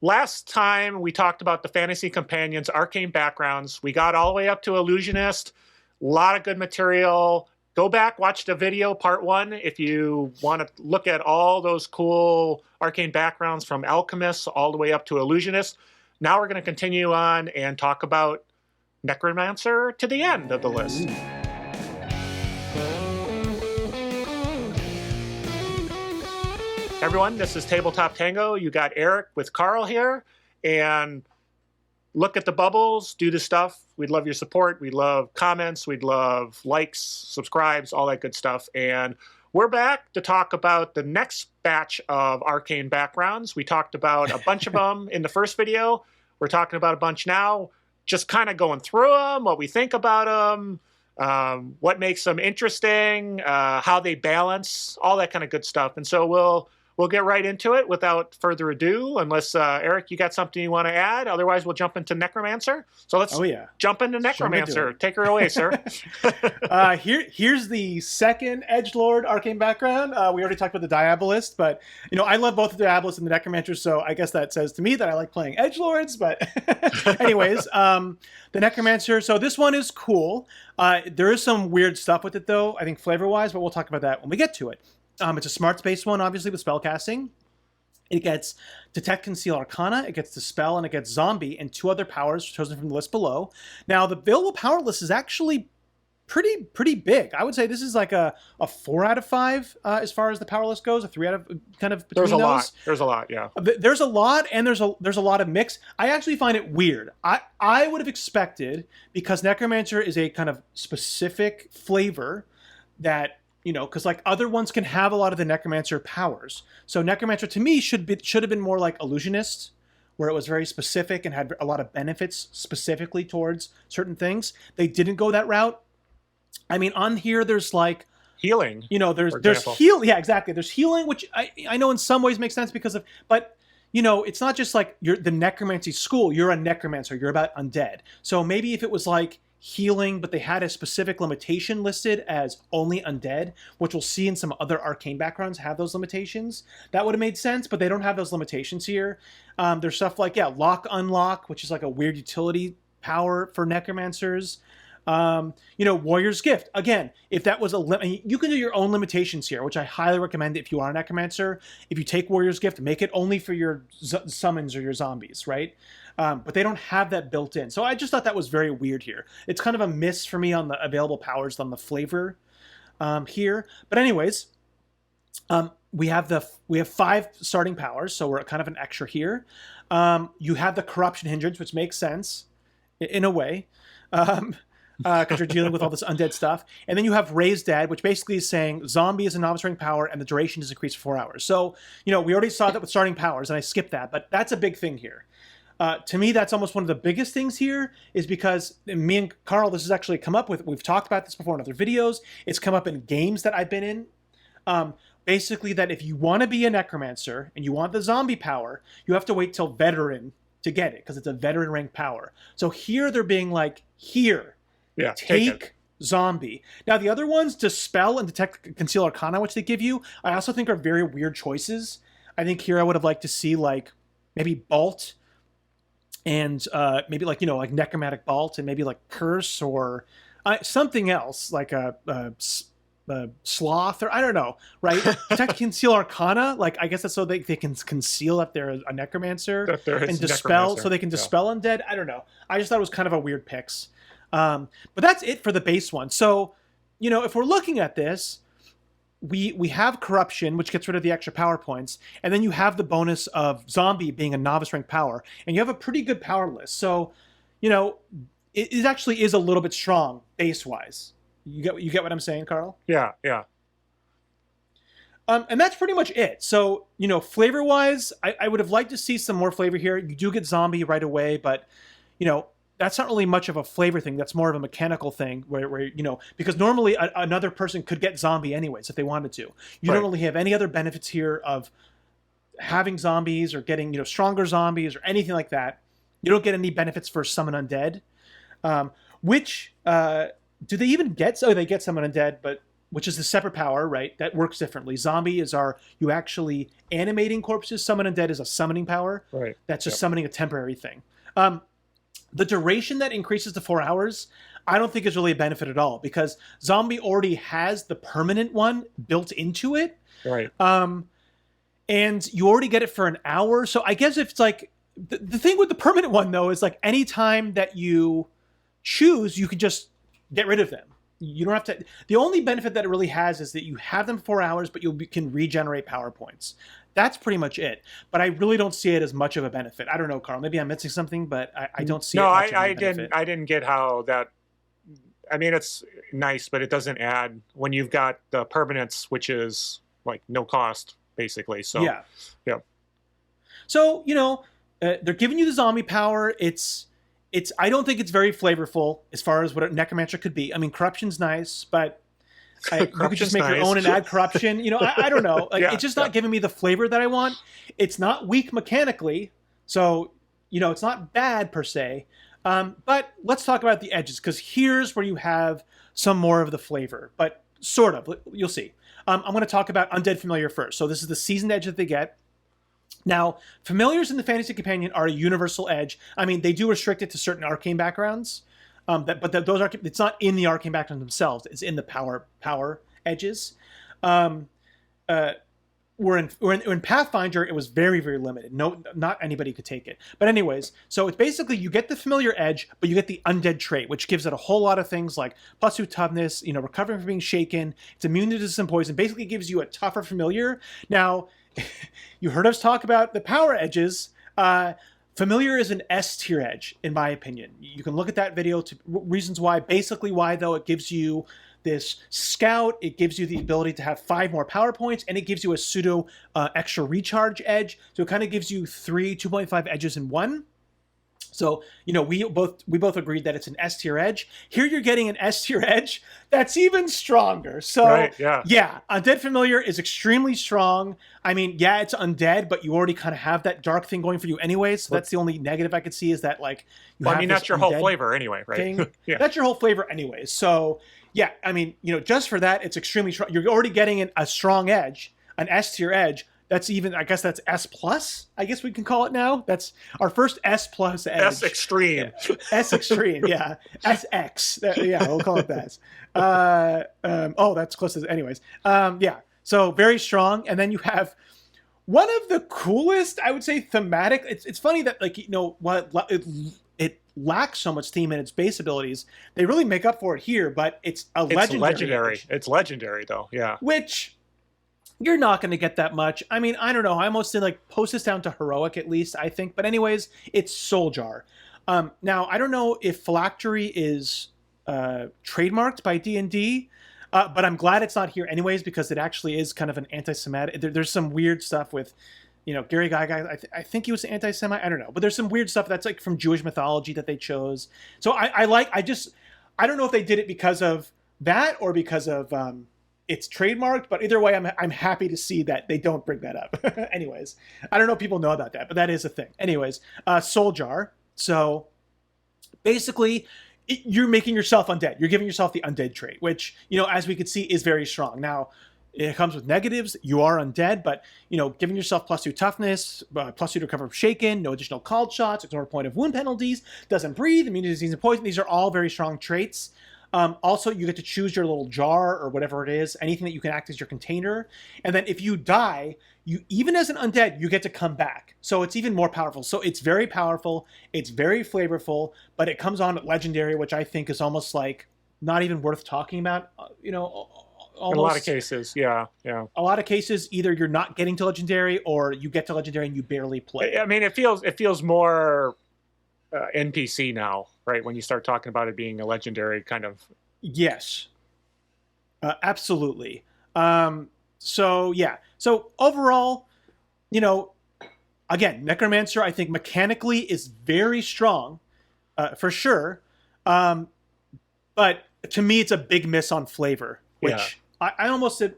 last time we talked about the Fantasy Companions Arcane Backgrounds. We got all the way up to Illusionist. A lot of good material. Go back, watch the video, part 1, if you want to look at all those cool Arcane Backgrounds from Alchemists all the way up to Illusionist. Now we're going to continue on and talk about Necromancer to the end of the list. Everyone, this is Tabletop Tango. You got Eric with Carl here, and look at the bubbles, do the stuff. We'd love your support. We'd love comments. We'd love likes, subscribes, all that good stuff. And we're back to talk about the next batch of Arcane Backgrounds. We talked about a bunch of them in the first video. We're talking about a bunch now, just kind of going through them, what we think about them, what makes them interesting, how they balance, all that kind of good stuff. And so we'll get right into it without further ado, unless, Eric, you got something you want to add? Otherwise, we'll jump into Necromancer. So let's jump into Necromancer. Take her away, sir. Here's the second edgelord Arcane Background. We already talked about the Diabolist, but, I love both the Diabolist and the Necromancer, so I guess that says to me that I like playing edgelords, but anyways, the Necromancer. So this one is cool. There is some weird stuff with it, though, I think flavor-wise, but we'll talk about that when we get to it. It's a smarts-based one, obviously, with spellcasting. It gets Detect, Conceal, Arcana, it gets Dispel, and it gets Zombie, and 2 other powers chosen from the list below. Now, the available power list is actually pretty big. I would say this is like a 4 out of 5 as far as the power list goes, a 3 out of kind of between those. There's a lot, yeah. There's a lot, and there's a lot of mix. I actually find it weird. I would have expected, because Necromancer is a kind of specific flavor that, because like other ones can have a lot of the Necromancer powers. So Necromancer to me should have been more like Illusionist, where it was very specific and had a lot of benefits specifically towards certain things. They didn't go that route. I mean, on here there's like healing. There's heal. Yeah, exactly. There's healing, which I know in some ways makes sense but it's not just like you're the Necromancy school. You're a Necromancer. You're about undead. So maybe if it was like healing, but they had a specific limitation listed as only undead, which we'll see in some other Arcane Backgrounds have those limitations. That would have made sense, but they don't have those limitations here. There's stuff like, Lock Unlock, which is like a weird utility power for Necromancers. Warrior's Gift. Again, if that was you can do your own limitations here, which I highly recommend if you are a Necromancer. If you take Warrior's Gift, make it only for your summons or your zombies, right? But they don't have that built in. So I just thought that was very weird here. It's kind of a miss for me on the available powers on the flavor here. But anyways, we have 5 starting powers, so we're kind of an extra here. You have the Corruption Hindrance, which makes sense in a way. Because you're dealing with all this undead stuff. And then you have Raised Dead, which basically is saying Zombie is a novice rank power and the duration is increased for 4 hours. So, we already saw that with starting powers, and I skipped that, but that's a big thing here. To me, that's almost one of the biggest things here, is because me and Carl, this has actually come up with, we've talked about this before in other videos, it's come up in games that I've been in. Basically that if you want to be a Necromancer and you want the zombie power, you have to wait till Veteran to get it, because it's a Veteran rank power. So here they're being like, take Zombie. Now the other ones, Dispel and Detect, Conceal, Arcana, which they give you, I also think are very weird choices. I think here I would have liked to see like maybe Bolt, and maybe like like Necromantic Bolt, and maybe like Curse, or something else like a Sloth, or I don't know, right? Detect, Conceal, Arcana, like I guess that's so they can conceal that they're a Necromancer, and Dispel, so they can Dispel undead. I don't know. I just thought it was kind of a weird picks. But that's it for the base one. So, if we're looking at this, we have Corruption, which gets rid of the extra power points, and then you have the bonus of Zombie being a novice rank power, and you have a pretty good power list. So, it actually is a little bit strong base wise. You get what I'm saying, Carl? Yeah. And that's pretty much it. So, flavor wise, I would have liked to see some more flavor here. You do get Zombie right away, but that's not really much of a flavor thing. That's more of a mechanical thing where because normally another person could get Zombie anyways if they wanted to. You don't really have any other benefits here of having zombies or getting, stronger zombies or anything like that. You don't get any benefits for Summon Undead, which, do they even get? Oh, they get Summon Undead, but which is the separate power, right? That works differently. Zombie is you actually animating corpses. Summon Undead is a summoning power. Right. That's just summoning a temporary thing. The duration that increases to 4 hours, I don't think is really a benefit at all, because Zombie already has the permanent one built into it. Right. And you already get it for an hour. So I guess if it's like, the thing with the permanent one, though, is like any time that you choose, you can just get rid of them. You don't have to. The only benefit that it really has is that you have them for 4 hours, but you can regenerate power points. That's pretty much it. But I really don't see it as much of a benefit. I don't know, Carl. Maybe I'm missing something, but I don't see. No, it much I of a benefit. I didn't get how that. I mean, it's nice, but it doesn't add when you've got the permanence, which is like no cost basically. So yeah. So they're giving you the zombie power. It's. I don't think it's very flavorful as far as what a necromancer could be. I mean, corruption's nice, but you could just make your own and add corruption. I don't know. Like, it's just not giving me the flavor that I want. It's not weak mechanically, so it's not bad per se. But let's talk about the edges, because here's where you have some more of the flavor, but sort of. You'll see. I'm going to talk about Undead Familiar first. So this is the seasoned edge that they get. Now, familiars in the Fantasy Companion are a universal edge. I mean, they do restrict it to certain arcane backgrounds, but those it's not in the arcane backgrounds themselves. It's in the power edges. Where in Pathfinder, it was very, very limited. No, not anybody could take it. But anyways, so it's basically you get the familiar edge, but you get the undead trait, which gives it a whole lot of things like +2 toughness, recovering from being shaken. It's immune to some poison. Basically gives you a tougher familiar. Now, you heard us talk about the power edges. Familiar is an S tier edge, in my opinion. You can look at that video to reasons why. Basically why, though, it gives you this scout, it gives you the ability to have 5 more power points, and it gives you a pseudo extra recharge edge. So it kind of gives you 2.5 edges in one. So, we both agreed that it's an S tier edge. Here you're getting an S tier edge that's even stronger. So, right, yeah, Undead Familiar is extremely strong. I mean, yeah, it's undead, but you already kind of have that dark thing going for you anyway. So that's the only negative I could see, is that like that's your whole flavor anyway, right? Yeah. That's your whole flavor anyway. So, yeah, I mean, just for that, it's extremely strong. You're already getting a strong edge, an S tier edge. That's even, I guess that's S plus, I guess we can call it now. That's our first S plus edge. S extreme. Yeah. S extreme, yeah. SX. Yeah, we'll call it that. That's close to, anyways. Yeah, so very strong. And then you have one of the coolest, I would say, thematic. It's funny that, like, what it lacks so much theme in its base abilities. They really make up for it here, but it's legendary. Edge, it's legendary, though, yeah. Which you're not going to get that much. I mean, I don't know. I almost did post this down to heroic at least, I think. But anyways, it's Soul Jar. Now, I don't know if phylactery is trademarked by D&D, but I'm glad it's not here anyways, because it actually is kind of an anti-Semitic. There's some weird stuff with, Gary Gygax. I think he was anti-Semite. I don't know. But there's some weird stuff that's like from Jewish mythology that they chose. So I don't know if they did it because of that or because of... it's trademarked, but either way, I'm happy to see that they don't bring that up. Anyways, I don't know if people know about that, but that is a thing. Anyways, Soul Jar. So basically, you're making yourself undead. You're giving yourself the undead trait, which, as we could see, is very strong. Now, it comes with negatives. You are undead, but, giving yourself +2 toughness, +2 to recover from shaken, no additional called shots, ignore point of wound penalties, doesn't breathe, immune to disease and poison. These are all very strong traits. Also, you get to choose your little jar or whatever it is, anything that you can act as your container. And then if you die, even as an undead, you get to come back. So it's even more powerful. So it's very powerful. It's very flavorful, but it comes on at legendary, which I think is almost like not even worth talking about, almost. In a lot of cases, yeah. A lot of cases, either you're not getting to legendary or you get to legendary and you barely play. I mean, it feels more... NPC now, right? When you start talking about it being a legendary kind of... Yes. Absolutely. So, yeah. So, overall, again, Necromancer, I think, mechanically is very strong, for sure. But to me, it's a big miss on flavor, which I almost said,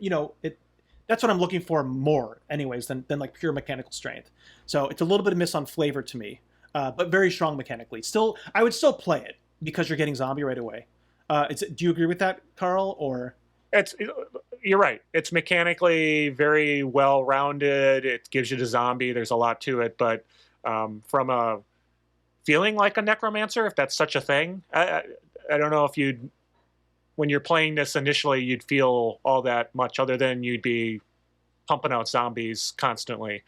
that's what I'm looking for more, anyways, than like pure mechanical strength. So, it's a little bit of miss on flavor to me. But very strong mechanically. I would still play it because you're getting zombie right away. Do you agree with that, Carl? Or it's you're right. It's mechanically very well rounded. It gives you the zombie. There's a lot to it, but from a feeling like a necromancer, if that's such a thing, I don't know if you'd, when you're playing this initially, you'd feel all that much, other than you'd be pumping out zombies constantly.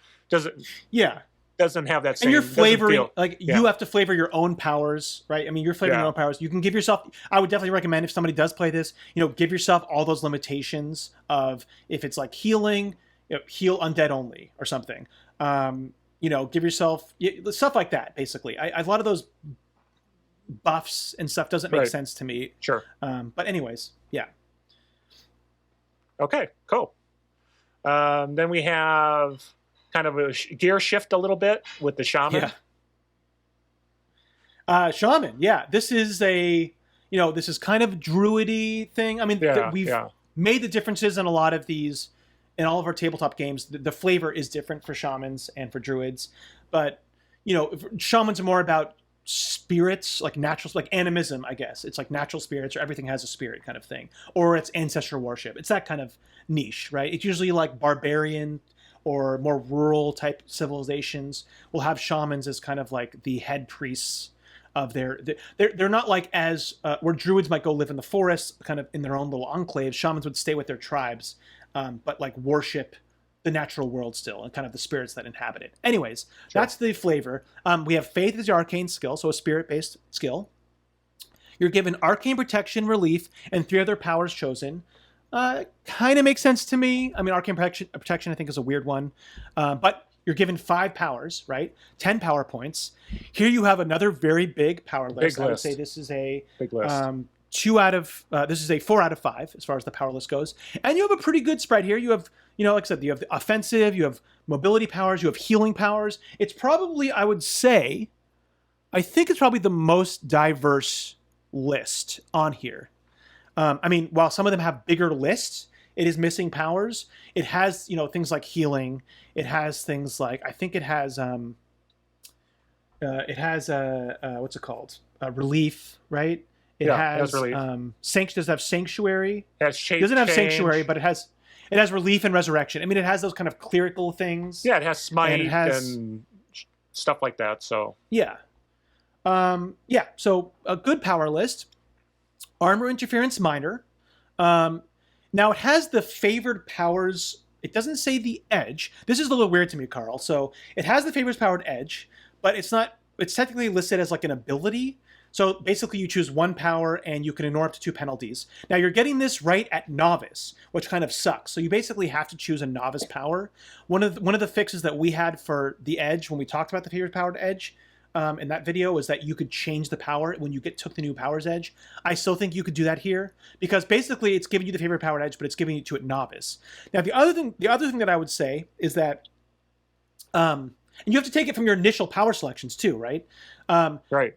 Yeah. Doesn't have that same. And you're flavoring, feel, like you have to flavor your own powers, right? I mean, you're flavoring your own powers. You can give yourself, I would definitely recommend, if somebody does play this, give yourself all those limitations of, if it's like healing, heal undead only or something. Give yourself stuff like that, basically. A lot of those buffs and stuff doesn't make sense to me. Sure. But anyways, yeah. Okay, cool. Then we have kind of a gear shift a little bit with the Shaman. Yeah. Shaman, yeah. This is this is kind of druidy thing. I mean, we've made the differences in a lot of these, in all of our tabletop games. The flavor is different for Shamans and for druids. But, Shamans are more about spirits, like natural, like animism, I guess. It's like natural spirits, or everything has a spirit kind of thing. Or it's ancestral worship. It's that kind of niche, right? It's usually like barbarian or more rural type civilizations will have shamans as kind of like the head priests of they're not like as where druids might go live in the forest kind of in their own little enclaves. Shamans would stay with their tribes, but like worship the natural world still, and kind of the spirits that inhabit it. Anyways, that's the flavor. We have Faith as your arcane skill, so a spirit-based skill. You're given arcane protection, relief, and 3 other powers chosen. Kind of makes sense to me. I mean, arcane protection I think is a weird one, but you're given 5 powers, right? 10 power points. Here you have another very big power list. I would say this is a big list. 2 out of this is a 4 out of 5 as far as the power list goes, and you have a pretty good spread here. You have, like I said, you have the offensive, you have mobility powers, you have healing powers. It's probably, I would say, I think it's probably the most diverse list on here. I mean, while some of them have bigger lists, it is missing powers. It has, things like healing. It has things like, I think it has what's it called? Relief, right? It has relief. Does it have sanctuary? It has shape. It doesn't have sanctuary, but it has relief and resurrection. I mean, it has those kind of clerical things. Yeah, it has smite and stuff like that. So yeah. So a good power list. Armor interference minor. Now it has the favored powers. It doesn't say the edge. This is a little weird to me, Carl. So it has the favored powered edge, but it's not. It's technically listed as like an ability. So basically, you choose 1 power and you can ignore up to 2 penalties. Now you're getting this right at novice, which kind of sucks. So you basically have to choose a novice power. One of the fixes that we had for the edge when we talked about the favored powered edge in that video was that you could change the power when you took the new powers edge. I still think you could do that here, because basically it's giving you the favorite powered edge, but it's giving it to it novice. Now the other thing that I would say is that, and you have to take it from your initial power selections too, right? Right.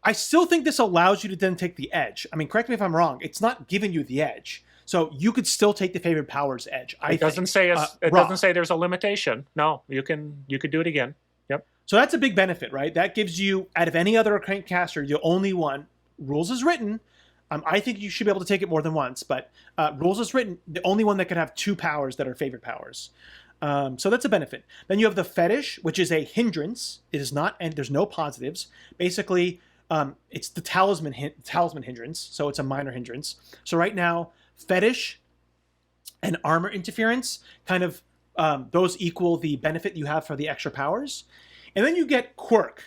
I still think this allows you to then take the edge. I mean, correct me if I'm wrong. It's not giving you the edge, so you could still take the favored powers edge. It doesn't say there's a limitation. No, you could do it again. Yep. So that's a big benefit, right? That gives you, out of any other Arcane caster, the only one. Rules as written. I think you should be able to take it more than once, but rules as written, the only one that can have 2 powers that are favored powers. So that's a benefit. Then you have the fetish, which is a hindrance. It is not, and there's no positives. Basically, it's the talisman hindrance, so it's a minor hindrance. So right now, fetish and armor interference kind of those equal the benefit you have for the extra powers, and then you get quirk.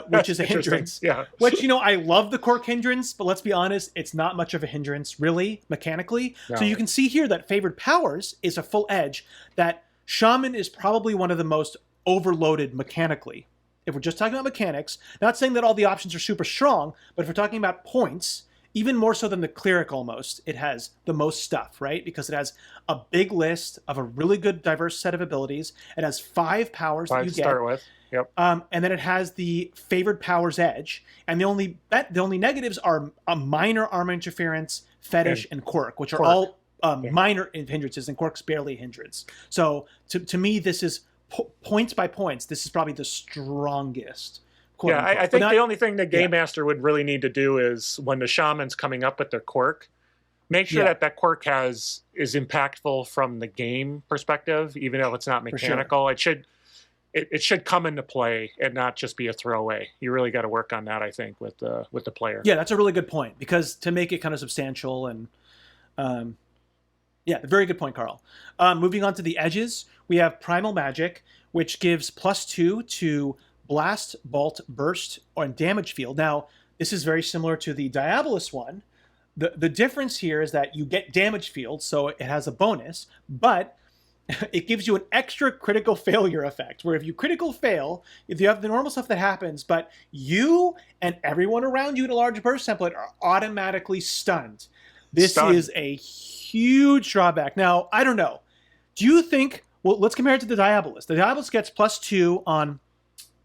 Which is a hindrance. Yeah. Which, I love the quirk hindrance, but let's be honest, it's not much of a hindrance, really, mechanically. No. So you can see here that favored powers is a full edge, that Shaman is probably one of the most overloaded mechanically. If we're just talking about mechanics, not saying that all the options are super strong, but if we're talking about points, even more so than the cleric almost, it has the most stuff, right? Because it has a big list of a really good diverse set of abilities. It has 5 powers that you get. Start with. Yep. And then it has the favored powers edge, and the only negatives are a minor armor interference, fetish, and quirk, which are all minor hindrances, and quirk's barely a hindrance. So to me, this is points by points. This is probably the strongest. I think the only thing the game master would really need to do is when the shaman's coming up with their quirk, Make sure Yeah. that quirk is impactful from the game perspective, even though it's not For sure. mechanical. It should come into play and not just be a throwaway. You really got to work on that, I think, with the player. Yeah, that's a really good point, because to make it kind of substantial and yeah, very good point, Carl. Moving on to the edges, we have Primal Magic, which gives +2 to Blast, Bolt, Burst, or Damage Field. Now, this is very similar to the Diabolus one. The difference here is that you get Damage Field, so it has a bonus, but it gives you an extra critical failure effect, where if you critical fail, if you have the normal stuff that happens, but you and everyone around you in a large burst template are automatically stunned. This is a huge drawback. Now, I don't know. Do you think, well, let's compare it to the Diabolus. The Diabolus gets +2 on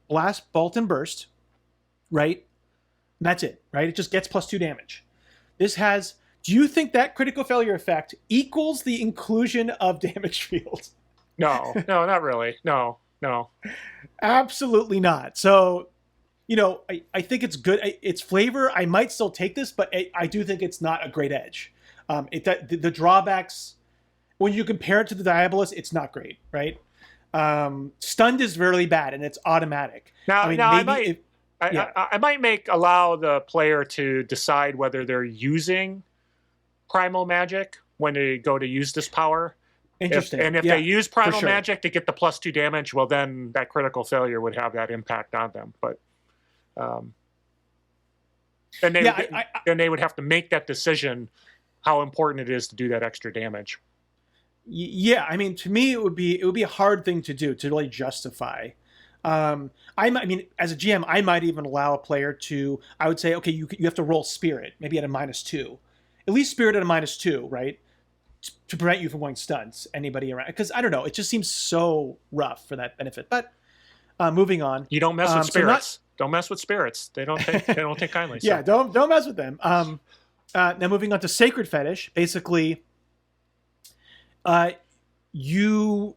Blast, Bolt, and Burst, right? And that's it, right? It just gets +2 damage. This has, do you think that critical failure effect equals the inclusion of damage fields? No, not really. No. Absolutely not. So, you know, I think it's good. It's flavor. I might still take this, but I do think it's not a great edge. The drawbacks, when you compare it to the Diabolus, it's not great, right? Stunned is really bad, and it's automatic. Now, maybe I might allow the player to decide whether they're using Primal Magic when they go to use this power. Interesting. If they use Primal Magic to get the +2 damage, well, then that critical failure would have that impact on them. But then they would have to make that decision how important it is to do that extra damage. Yeah, I mean, to me, it would be a hard thing to do to really justify. I mean, as a GM, I might even allow a player to. I would say, okay, you have to roll Spirit, maybe at a -2, at least Spirit at a -2, right, to prevent you from going stunts anybody around. Because I don't know, it just seems so rough for that benefit. But moving on, you don't mess with spirits. Don't mess with spirits. They don't take kindly. So. Yeah, don't mess with them. Now moving on to Sacred Fetish, basically, you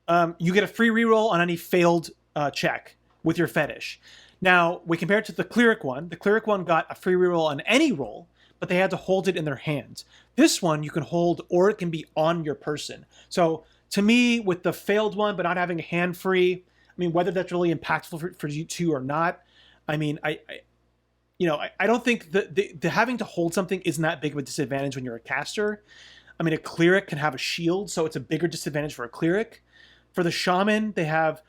get a free reroll on any failed check with your fetish. Now, we compare it to the Cleric one. The Cleric one got a free reroll on any roll, but they had to hold it in their hands. This one you can hold, or it can be on your person. So to me, with the failed one, but not having a hand free, I mean, whether that's really impactful for you two or not, I mean, I don't think the having to hold something isn't that big of a disadvantage when you're a caster. I mean, a Cleric can have a shield, so it's a bigger disadvantage for a Cleric. For the Shaman, they have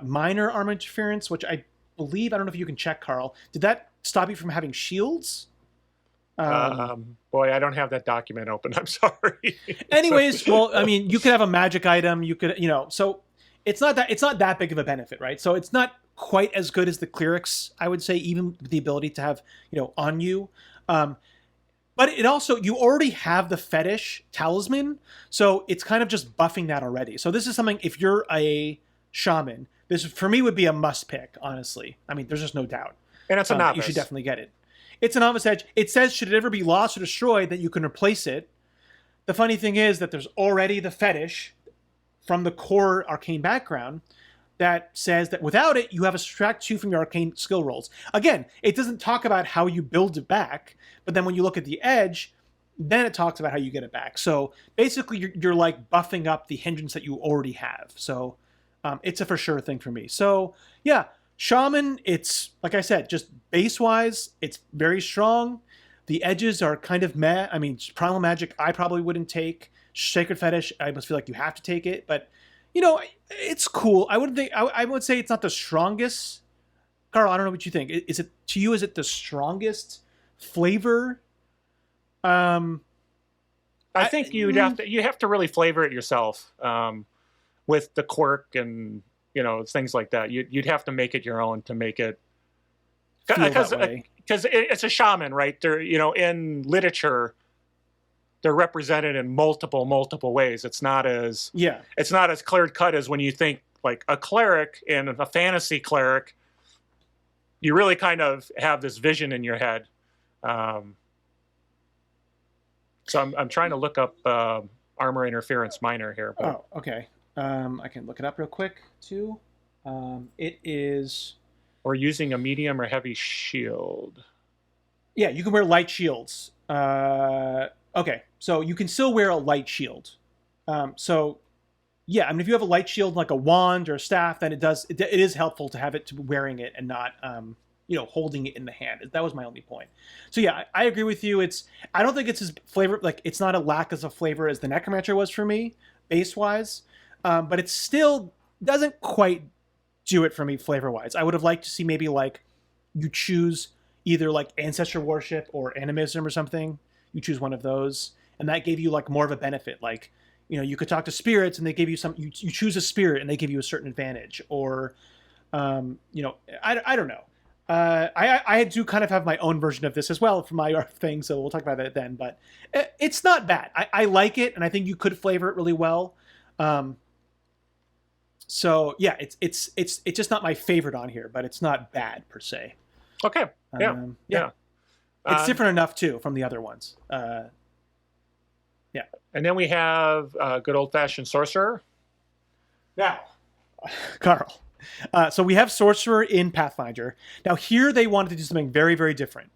minor armor interference, which I believe, I don't know if you can check, Carl. Did that stop you from having shields? Boy, I don't have that document open. I'm sorry. Anyways, well, I mean, you could have a magic item. You could, so it's not that big of a benefit, right? So it's not quite as good as the Clerics, I would say, even with the ability to have, on you. But it also, you already have the fetish talisman, so it's kind of just buffing that already. So this is something, if you're a shaman, this for me would be a must pick, honestly. I mean, there's just no doubt. And it's a novice. You should definitely get it. It's a novice edge. It says, should it ever be lost or destroyed, that you can replace it. The funny thing is that there's already the fetish from the core arcane background that says that without it, you have a subtract 2 from your arcane skill rolls. Again, it doesn't talk about how you build it back, but then when you look at the edge, then it talks about how you get it back. So basically, you're like buffing up the hindrance that you already have. So it's a for sure thing for me. So yeah, Shaman, it's, like I said, just base-wise, it's very strong. The edges are kind of meh. I mean, Primal Magic, I probably wouldn't take. Sacred Fetish, I must feel like you have to take it, but it's cool. I would say it's not the strongest. Carl, I don't know what you think. Is it, to you, is it the strongest flavor? I think you have to really flavor it yourself, with the quirk and things like that. You'd have to make it your own to make it, because it's a shaman, right? They're in literature, they're represented in multiple ways. It's not as clear cut as when you think like a cleric and a fantasy cleric. You really kind of have this vision in your head. So I'm trying to look up armor interference minor here. But. Oh, okay. I can look it up real quick too. It is. Or using a medium or heavy shield. Yeah, you can wear light shields. Okay, so you can still wear a light shield. So yeah, I mean, if you have a light shield like a wand or a staff, then it is helpful to have it to wearing it and not holding it in the hand. That was my only point. So yeah, I agree with you. I don't think it's as flavor, like it's not a lack of flavor as the Necromancer was for me base wise, but it still doesn't quite do it for me flavor wise. I would have liked to see maybe like you choose either like ancestor worship or animism or something. You choose one of those, and that gave you like more of a benefit. Like, you could talk to spirits, and they give you some. You choose a spirit, and they give you a certain advantage. Or, I don't know. I do kind of have my own version of this as well for my thing, so we'll talk about that then. But it's not bad. I like it, and I think you could flavor it really well. So yeah, it's just not my favorite on here, but it's not bad per se. Okay. Yeah. It's different enough too from the other ones. Yeah. And then we have good old-fashioned Sorcerer. Now, Carl. So we have Sorcerer in Pathfinder. Now here they wanted to do something very, very different.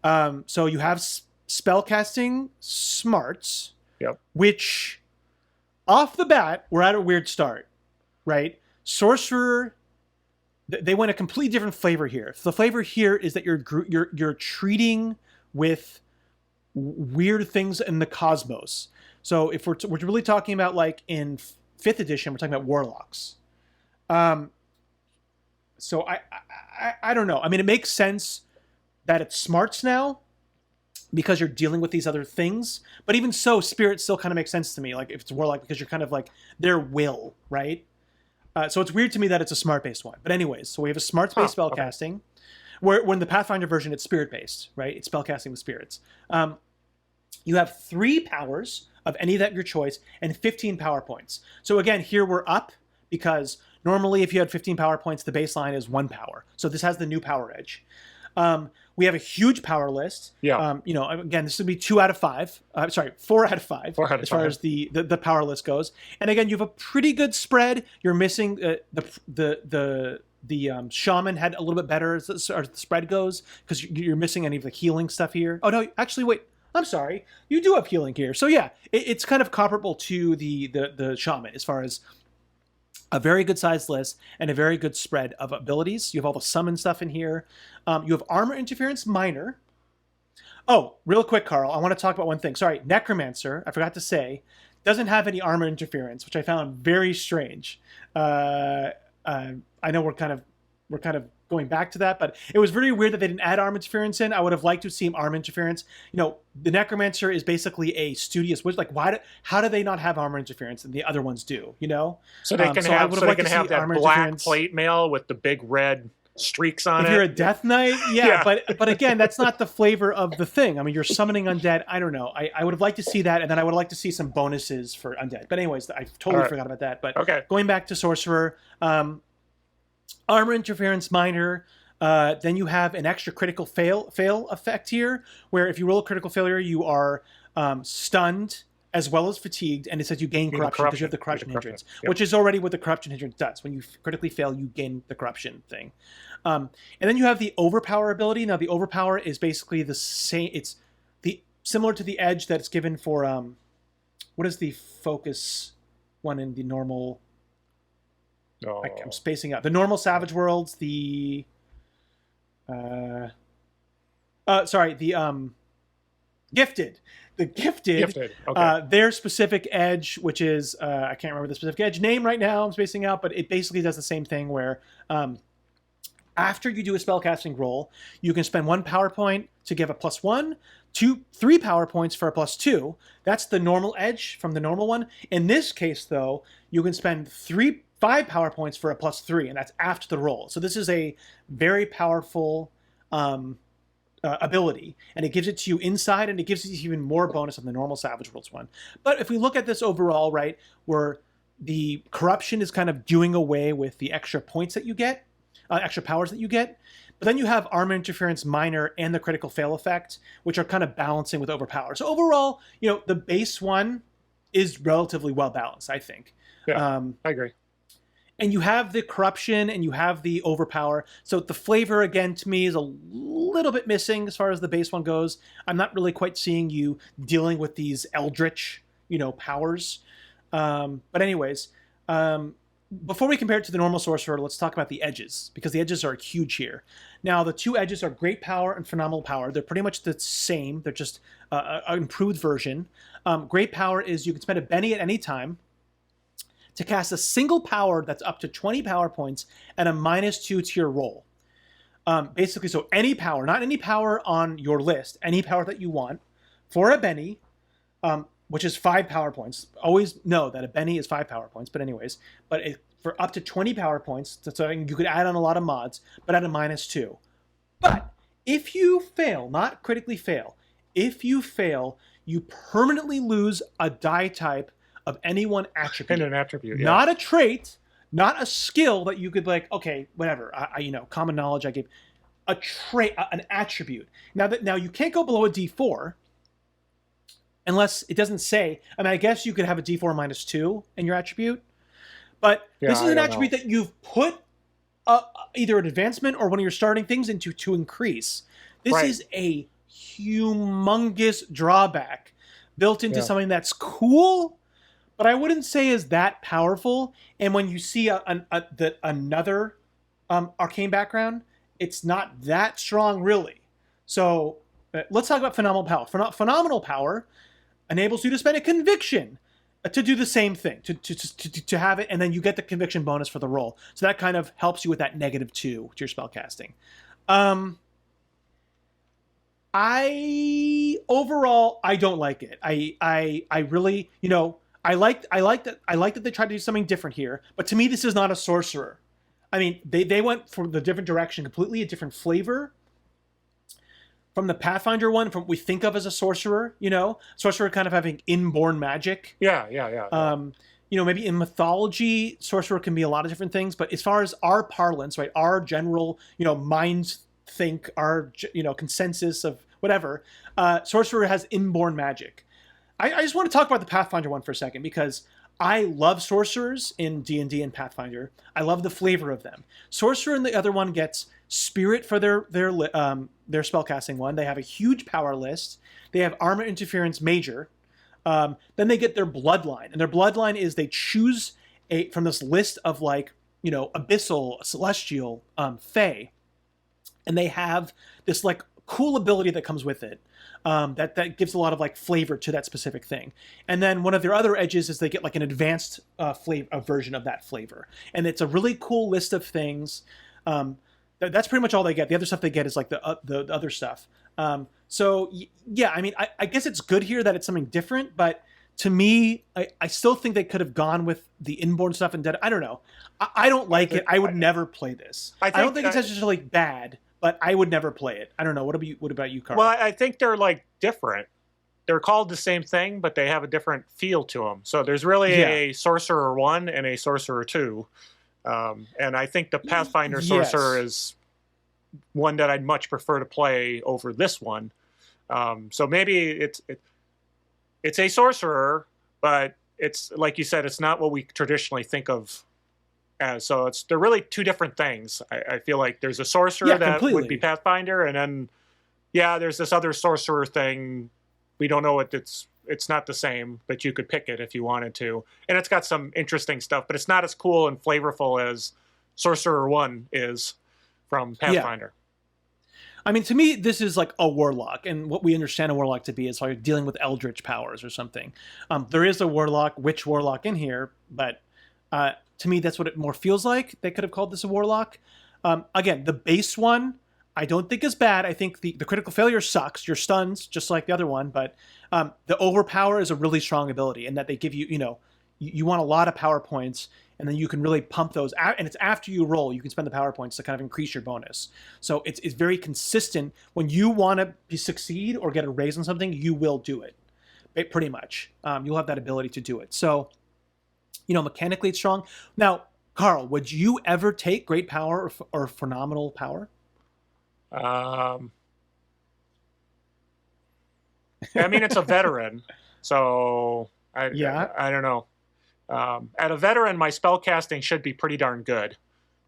So you have spellcasting smarts, which off the bat, we're at a weird start, right? Sorcerer, they went a completely different flavor here. The flavor here is that you're treating with weird things in the cosmos. So if we're really talking about like in 5th edition, we're talking about warlocks. So I don't know. I mean, it makes sense that it's smarts now because you're dealing with these other things. But even so, spirit still kind of makes sense to me. Like if it's warlock, because you're kind of like their will, right? So it's weird to me that it's a smart-based one. But anyways, so we have a smarts-based spellcasting, where in the Pathfinder version, it's spirit-based, right? It's spellcasting with spirits. You have 3 powers of any that your choice and 15 power points. So again, here we're up because normally if you had 15 power points, the baseline is 1 power. So this has the new power edge. We have a huge power list. Yeah. Again, this would be 4 out of 5. As far as the power list goes. And again, you have a pretty good spread. You're missing the Shaman had a little bit better as the spread goes because you're missing any of the healing stuff here. Oh no, actually wait. I'm sorry. You do have healing here. So yeah, it's kind of comparable to the Shaman as far as a very good sized list and a very good spread of abilities. You have all the summon stuff in here. You have armor interference minor. Oh, real quick, Carl, I want to talk about one thing. Sorry, Necromancer, I forgot to say, doesn't have any armor interference, which I found very strange. I know we're kind of going back to that, but it was very weird that they didn't add arm interference in. I would have liked to see arm interference. The Necromancer is basically a studious witch. Like, how do they not have armor interference and the other ones do? So they can have that black plate mail with the big red streaks on it. If you're a Death Knight, yeah. But again, that's not the flavor of the thing. I mean, you're summoning undead. I don't know. I would have liked to see that, and then I would like to see some bonuses for undead. But anyways, I totally forgot about that. But going back to Sorcerer. Armor interference minor. Then you have an extra critical fail effect here, where if you roll a critical failure, you are stunned as well as fatigued, and it says you gain corruption because you have the corruption hindrance, which is already what the corruption hindrance does. When you critically fail, you gain the corruption thing. And then you have the overpower ability. Now the overpower is basically the same. It's similar to the edge that's given for what is the focus one in the normal. I'm spacing out. The normal Savage Worlds, the Gifted. The Gifted. Okay. Their specific edge, which is I can't remember the specific edge name right now. I'm spacing out, but it basically does the same thing where after you do a spellcasting roll, you can spend 1 power point to give a +1, 3 power points for a +2. That's the normal edge from the normal one. In this case, though, you can spend 5 power points for a +3, and that's after the roll. So this is a very powerful ability, and it gives it to you inside, and it gives you even more bonus on the normal Savage Worlds one. But if we look at this overall, right, where the corruption is kind of doing away with the extra points that you get, extra powers that you get, but then you have armor interference minor and the critical fail effect, which are kind of balancing with overpower. So overall, the base one is relatively well balanced, I think. Yeah, I agree. And you have the corruption and you have the overpower. So the flavor, again, to me is a little little bit missing as far as the base one goes. I'm not really quite seeing you dealing with these eldritch, powers. But anyways, before we compare it to the normal sorcerer, let's talk about the edges, because the edges are huge here. Now, the two edges are great power and phenomenal power. They're pretty much the same. They're just an improved version. Great power is you can spend a Benny at any time to cast a single power that's up to 20 power points and a -2 to your roll. Basically, so any power, not any power on your list, any power that you want for a Benny, which is 5 power points. Always know that a Benny is 5 power points, but anyways, for up to 20 power points, so you could add on a lot of mods, but at a -2. But if you fail, not critically fail, if you fail, you permanently lose a die type of any one attribute. And an attribute, yeah. Not a trait, not a skill that you could be like, okay, whatever, common knowledge I gave. A trait, an attribute. Now you can't go below a D4 unless it doesn't say. I mean, I guess you could have a D4 -2 in your attribute, but this is an attribute that you've put either an advancement or one of your starting things into to increase. This is a humongous drawback built into something that's cool, but I wouldn't say is that powerful. And when you see another arcane background, it's not that strong, really. So let's talk about phenomenal power. Phenomenal power enables you to spend a conviction to do the same thing, to have it, and then you get the conviction bonus for the roll. So that kind of helps you with that -2 to your spellcasting. Overall, I don't like it. I really, I like that they tried to do something different here, but to me, this is not a sorcerer. I mean, they went for the different direction, completely a different flavor from the Pathfinder one, from what we think of as a sorcerer. Sorcerer kind of having inborn magic. Yeah. Maybe in mythology, sorcerer can be a lot of different things, but as far as our parlance, right, our general, mind think, our, consensus of whatever, sorcerer has inborn magic. I just want to talk about the Pathfinder one for a second, because I love sorcerers in D&D and Pathfinder. I love the flavor of them. Sorcerer in the other one gets spirit for their spellcasting one. They have a huge power list. They have armor interference major. Then they get their bloodline, and their bloodline is they choose from this list of abyssal, celestial, fae, and they have this cool ability that comes with it. That gives a lot of flavor to that specific thing. And then one of their other edges is they get an advanced version of that flavor. And it's a really cool list of things. That's pretty much all they get. The other stuff they get is the other stuff. So yeah, I mean, I guess it's good here that it's something different, but to me, I still think they could have gone with the inborn stuff and I don't know. I don't like it. I would never play this. I don't think it's necessarily bad, but I would never play it. I don't know. What about you, Carl? Well, I think they're different. They're called the same thing, but they have a different feel to them. So there's really a Sorcerer 1 and a Sorcerer 2. And I think the Pathfinder Sorcerer is one that I'd much prefer to play over this one. So maybe it's a Sorcerer, but it's, like you said, it's not what we traditionally think of as. So they're really two different things. I feel like there's a Sorcerer that would be Pathfinder, and then there's this other Sorcerer thing. We don't know what it's not the same, but you could pick it if you wanted to. And it's got some interesting stuff, but it's not as cool and flavorful as Sorcerer 1 is from Pathfinder. I mean, to me, this is like a Warlock, and what we understand a Warlock to be is like dealing with eldritch powers or something. There is a Witch Warlock in here, but to me, that's what it more feels like. They could have called this a Warlock. Again, the base one, I don't think is bad. I think the critical failure sucks. You're stuns, just like the other one, but the overpower is a really strong ability, and that they give you, you want a lot of power points, and then you can really pump those. And it's after you roll, you can spend the power points to kind of increase your bonus. So it's very consistent. When you want to succeed or get a raise on something, you will do it, pretty much. You'll have that ability to do it. So, mechanically it's strong. Now, Carl, would you ever take great power or phenomenal power? I mean, it's a veteran, so I don't know. At a veteran, my spellcasting should be pretty darn good.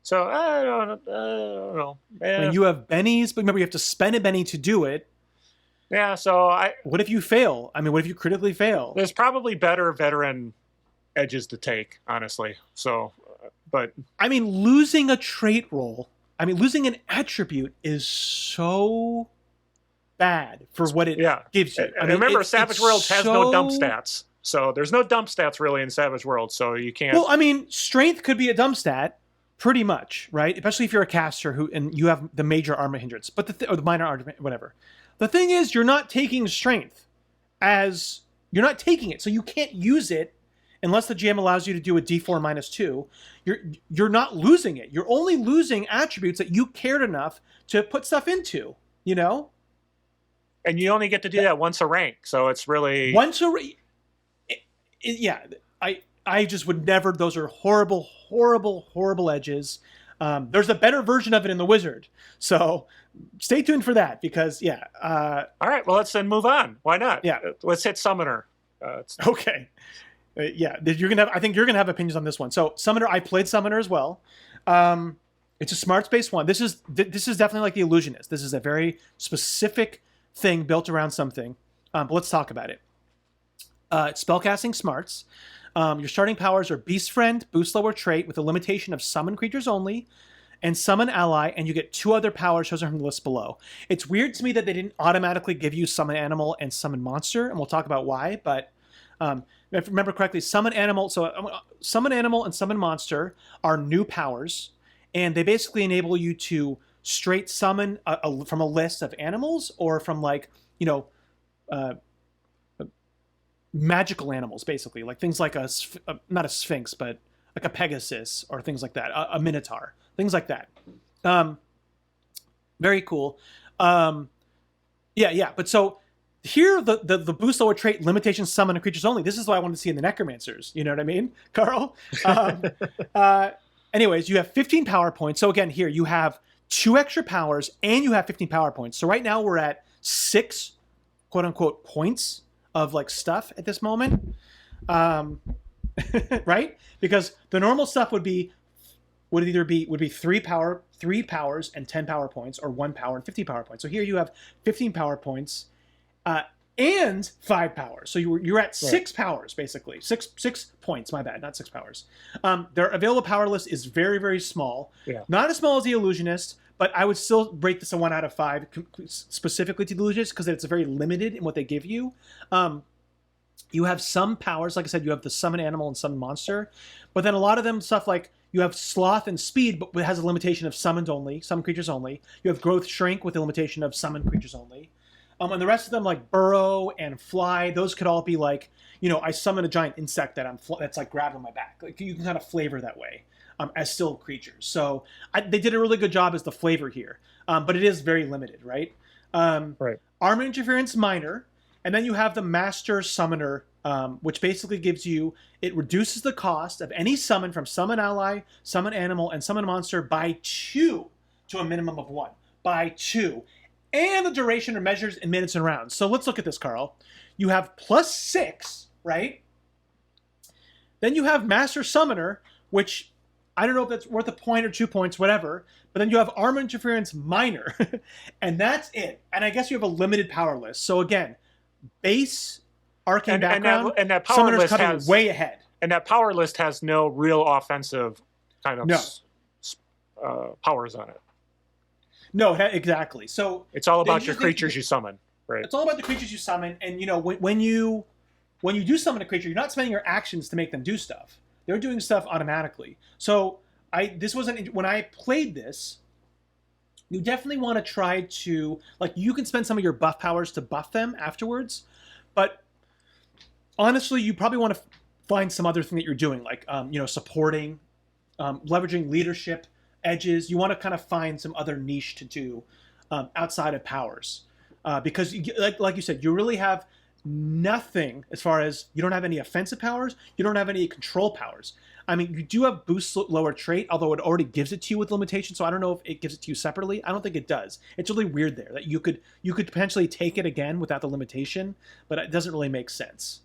So I don't know. I mean, you have bennies, but remember you have to spend a benny to do it. Yeah, so What if you fail? I mean, what if you critically fail? there's probably better veteran edges to take, honestly. So, but I mean, losing a trait roll, I mean, losing an attribute is so bad for what it gives you. I mean, remember, Savage Worlds has no dump stats. So there's no dump stats really in Savage Worlds, so you can't. Well, I mean, strength could be a dump stat, pretty much, right? Especially if you're a caster and you have the major armor hindrance, but or the minor armor, whatever. The thing is, you're not taking strength you're not taking it, so you can't use it unless the GM allows you to do a D4 -2. You're not losing it. You're only losing attributes that you cared enough to put stuff into. You know. And you only get to do that once a rank, so it's really once a yeah. I just would never. Those are horrible, horrible, horrible edges. There's a better version of it in the Wizard, so stay tuned for that because all right, well, let's then move on. Why not? Yeah, let's hit Summoner. Okay. You're gonna have. I think you're gonna have opinions on this one. So Summoner, I played Summoner as well. It's a smarts based one. This is definitely like the Illusionist. This is a very specific thing built around something. But let's talk about it. Spellcasting smarts. Your starting powers are Beast Friend, boost lower trait with a limitation of summon creatures only, and summon ally, and you get 2 other powers chosen from the list below. It's weird to me that they didn't automatically give you summon animal and summon monster, and we'll talk about why. But if I remember correctly, summon animal. So summon animal and summon monster are new powers, and they basically enable you to straight summon from a list of animals or from magical animals, basically, like things like not a sphinx, but like a Pegasus or things like that, a Minotaur, things like that. Very cool. But so here, the boost lower trait limitation summon creatures only. This is what I wanted to see in the Necromancers. You know what I mean, Carl? Anyways, you have 15 power points. So again, here you have 2 extra powers and you have 15 power points. So right now we're at 6 quote unquote points of like stuff at this moment, right? Because the normal stuff would be 3 powers and 10 power points, or 1 power and 50 power points. So here you have 15 power points and 5 powers. So you're at 6 powers basically. Six points. My bad, not 6 powers. Their available power list is very, very small. Yeah. Not as small as the Illusionist, but I would still rate this a 1 out of 5 specifically to the Illusionist because it's very limited in what they give you. You have some powers, like I said, you have the summon animal and summon monster, but then a lot of them stuff like you have sloth and speed, but it has a limitation of summoned only, summon creatures only. You have growth shrink with a limitation of summon creatures only. And the rest of them, like burrow and fly, those could all be like, I summon a giant insect that's like grabbing my back. Like you can kind of flavor that way. As still creatures. So they did a really good job as the flavor here. But it is very limited, right? Right. Armor interference minor. And then you have the Master Summoner, which basically it reduces the cost of any summon from summon ally, summon animal, and summon monster by 2 to a minimum of 1. By 2. And the duration are measures in minutes and rounds. So let's look at this, Carl. You have +6, right? Then you have Master Summoner, which I don't know if that's worth a point or 2 points, whatever. But then you have Armor Interference Minor. And that's it. And I guess you have a limited power list. So again, base Arcane Background, and that power list coming way ahead. And that power list has no real offensive kind of powers on it. No, exactly. So it's all about your creatures you summon, right? It's all about the creatures you summon. And when you do summon a creature, you're not spending your actions to make them do stuff. They're doing stuff automatically. So when I played this, you definitely want to try to, like, you can spend some of your buff powers to buff them afterwards, but honestly, you probably want to find some other thing that you're doing, like, supporting, leveraging leadership edges. You want to kind of find some other niche to do outside of powers, because like you said, you really have nothing as far as you don't have any offensive powers, you don't have any control powers. I mean, you do have boost lower trait, although it already gives it to you with limitation, so I don't know if it gives it to you separately. I don't think it does. It's really weird there that you could potentially take it again without the limitation, but it doesn't really make sense.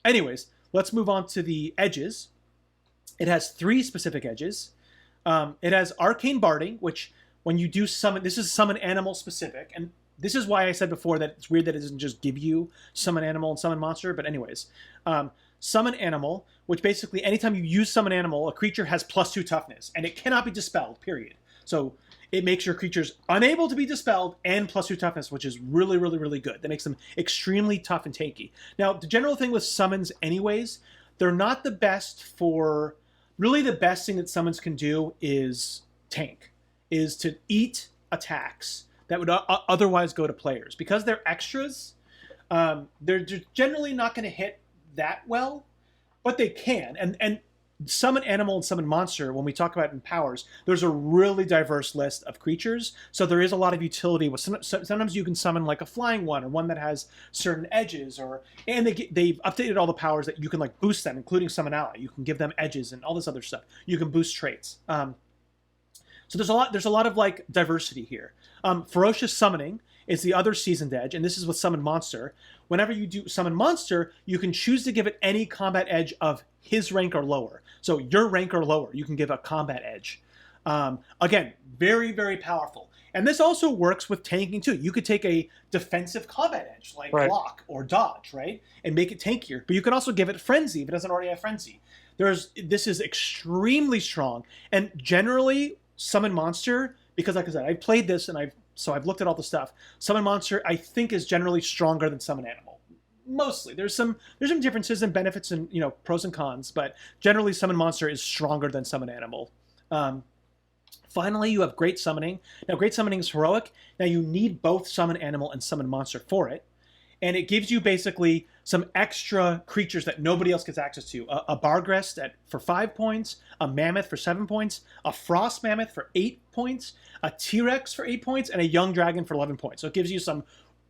Anyways, let's move on to the edges. It has 3 specific edges. It has Arcane Barding, which when you do summon, this is summon animal specific, and this is why I said before that it's weird that it doesn't just give you summon animal and summon monster. But anyways, summon animal, which basically anytime you use summon animal, a creature has +2 toughness, and it cannot be dispelled. Period. So it makes your creatures unable to be dispelled and +2 toughness, which is really, really, really good. That makes them extremely tough and tanky. Now, the general thing with summons, anyways, they're not the best for. Really, the best thing that summons can do is tank, is to eat attacks that would otherwise go to players. Because they're extras, they're generally not going to hit that well, but they can. And summon animal and summon monster, when we talk about in powers, there's a really diverse list of creatures. So there is a lot of utility. With sometimes you can summon like a flying one, or one that has certain edges, and they've updated all the powers that you can like boost them, including summon ally. You can give them edges and all this other stuff. You can boost traits. So there's a lot of like diversity here. Ferocious Summoning is the other seasoned edge, and this is with Summon Monster. Whenever you do Summon Monster, you can choose to give it any combat edge of his rank or lower. So your rank or lower, you can give a combat edge. Again, very, very powerful. And this also works with tanking too. You could take a defensive combat edge, like block or dodge, right? And make it tankier. But you can also give it Frenzy if it doesn't already have Frenzy. This is extremely strong. And generally, Summon Monster, because like I said, I've played this and I've looked at all the stuff. Summon Monster, I think, is generally stronger than Summon Animal. Mostly. There's some differences and benefits and pros and cons, but generally Summon Monster is stronger than Summon Animal. Finally, you have Great Summoning. Now, Great Summoning is heroic. Now, you need both Summon Animal and Summon Monster for it. And it gives you basically some extra creatures that nobody else gets access to. A Bargrest for 5 points, a Mammoth for 7 points, a Frost Mammoth for 8 points, a T-Rex for 8 points, and a Young Dragon for 11 points. So it gives you some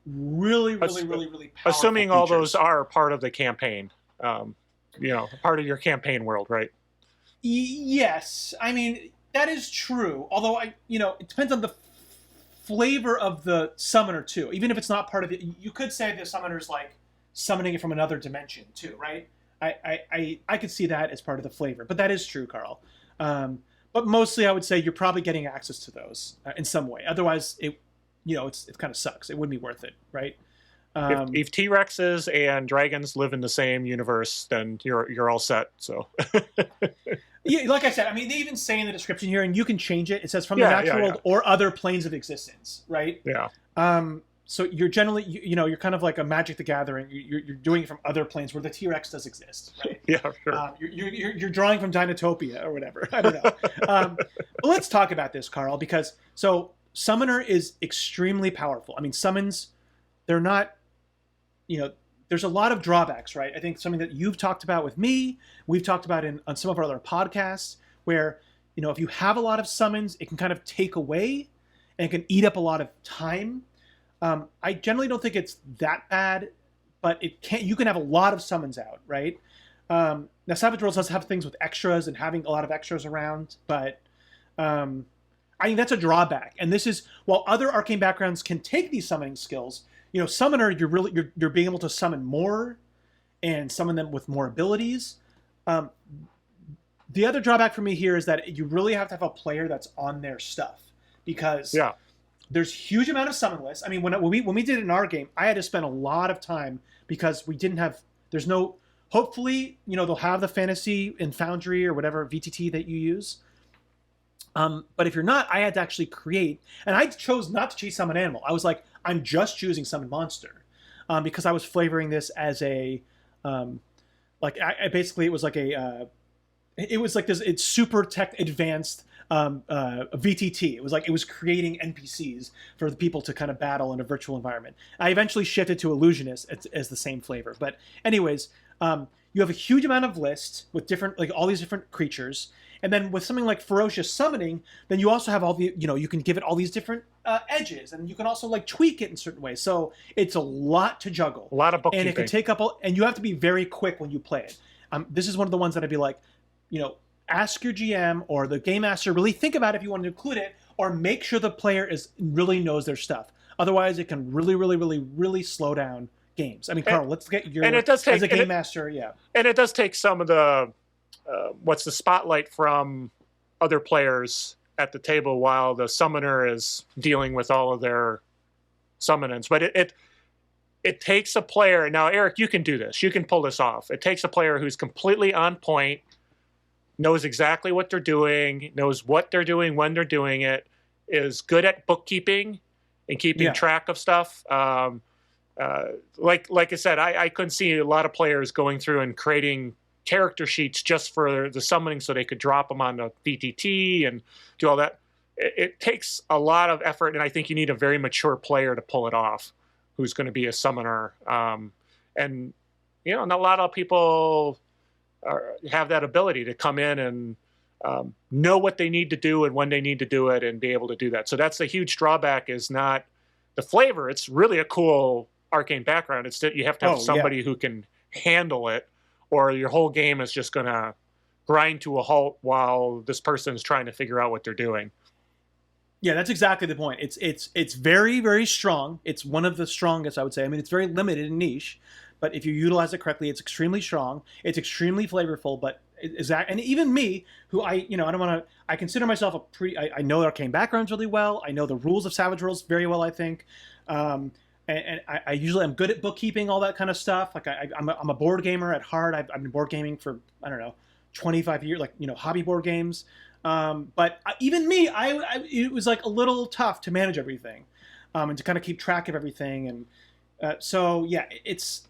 really, really, really, really powerful Assuming features. all those are part of the campaign, part of your campaign world, right? Yes. I mean, that is true. Although, it depends on the flavor of the summoner too. Even if it's not part of it, you could say the summoner's like summoning it from another dimension too, right? I could see that as part of the flavor, but that is true, Carl. But mostly, I would say you're probably getting access to those in some way. Otherwise, it kind of sucks. It wouldn't be worth it, right? If T-Rexes and dragons live in the same universe, then you're all set. So. Yeah, like I said, I mean, they even say in the description here, and you can change it. It says from the natural world or other planes of existence, right? Yeah. So you're generally, you're kind of like a Magic the Gathering. You're doing it from other planes where the T-Rex does exist, right? Yeah, sure. You're drawing from Dinotopia or whatever. I don't know. But let's talk about this, Carl, because Summoner is extremely powerful. I mean, summons, they're not, there's a lot of drawbacks, right? I think something that you've talked about with me, we've talked about on some of our other podcasts, where, if you have a lot of summons, it can kind of take away and it can eat up a lot of time. I generally don't think it's that bad, but you can have a lot of summons out, right? Now, Savage Worlds does have things with extras and having a lot of extras around, but I think that's a drawback. And this is, while other Arcane Backgrounds can take these summoning skills, Summoner, you're being able to summon more and summon them with more abilities. The other drawback for me here is that you really have to have a player that's on their stuff, because there's huge amount of summon lists. I mean, when we did it in our game, I had to spend a lot of time because we didn't have. There's no. Hopefully, they'll have the Fantasy in Foundry or whatever VTT that you use. But if you're not, I had to actually create, and I chose not to choose Summon Animal. I was like, I'm just choosing Summon Monster, because I was flavoring this as a, basically it was like this. It's super tech advanced VTT. It was creating NPCs for the people to kind of battle in a virtual environment. I eventually shifted to Illusionist as the same flavor. But anyways, you have a huge amount of lists with different, like all these different creatures. And then with something like Ferocious Summoning, then you also have all the, you can give it all these different edges, and you can also like tweak it in certain ways. So it's a lot to juggle. A lot of bookkeeping. And it can take up, and you have to be very quick when you play it. This is one of the ones that I'd be like, ask your GM or the Game Master, really think about if you want to include it, or make sure the player really knows their stuff. Otherwise, it can really, really, really, really slow down games. I mean, Carl, let's get your, and it does take, as a Game Master, yeah. And it does take some of the, what's the spotlight from other players at the table while the summoner is dealing with all of their summonings. But it takes a player. Now, Eric, you can do this. You can pull this off. It takes a player who's completely on point, knows exactly what they're doing, knows what they're doing when they're doing it, is good at bookkeeping and keeping track of stuff. Like I said, I couldn't see a lot of players going through and creating character sheets just for the summoning so they could drop them on the BTT and do all that. It takes a lot of effort, and I think you need a very mature player to pull it off, who's going to be a summoner. And, you know, not a lot of people have that ability to come in and know what they need to do and when they need to do it and be able to do that. So that's a huge drawback, is not the flavor. It's really a cool arcane background. It's that you have to have somebody who can handle it, or your whole game is just going to grind to a halt while this person is trying to figure out what they're doing. Yeah, that's exactly the point. It's very, very strong. It's one of the strongest, I would say. I mean, it's very limited and niche, but if you utilize it correctly, it's extremely strong. It's extremely flavorful, but and even me, who I don't want to, I consider myself I know Arcane Backgrounds really well. I know the rules of Savage Worlds very well, I think. And I usually am good at bookkeeping, all that kind of stuff. Like I'm a board gamer at heart. I've been board gaming for, I don't know, 25 years, like, hobby board games. But even me, it was like a little tough to manage everything, and to kind of keep track of everything. And so yeah, it's,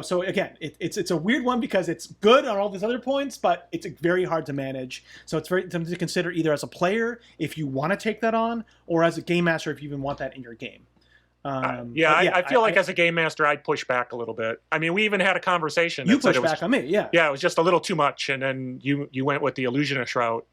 so again, it's a weird one because it's good on all these other points, but it's very hard to manage. So it's very something to consider either as a player, if you want to take that on, or as a game master, if you even want that in your game. I feel like as a game master, I'd push back a little bit. I mean, we even had a conversation. You pushed back on me, yeah. Yeah, it was just a little too much, and then you went with the illusionist route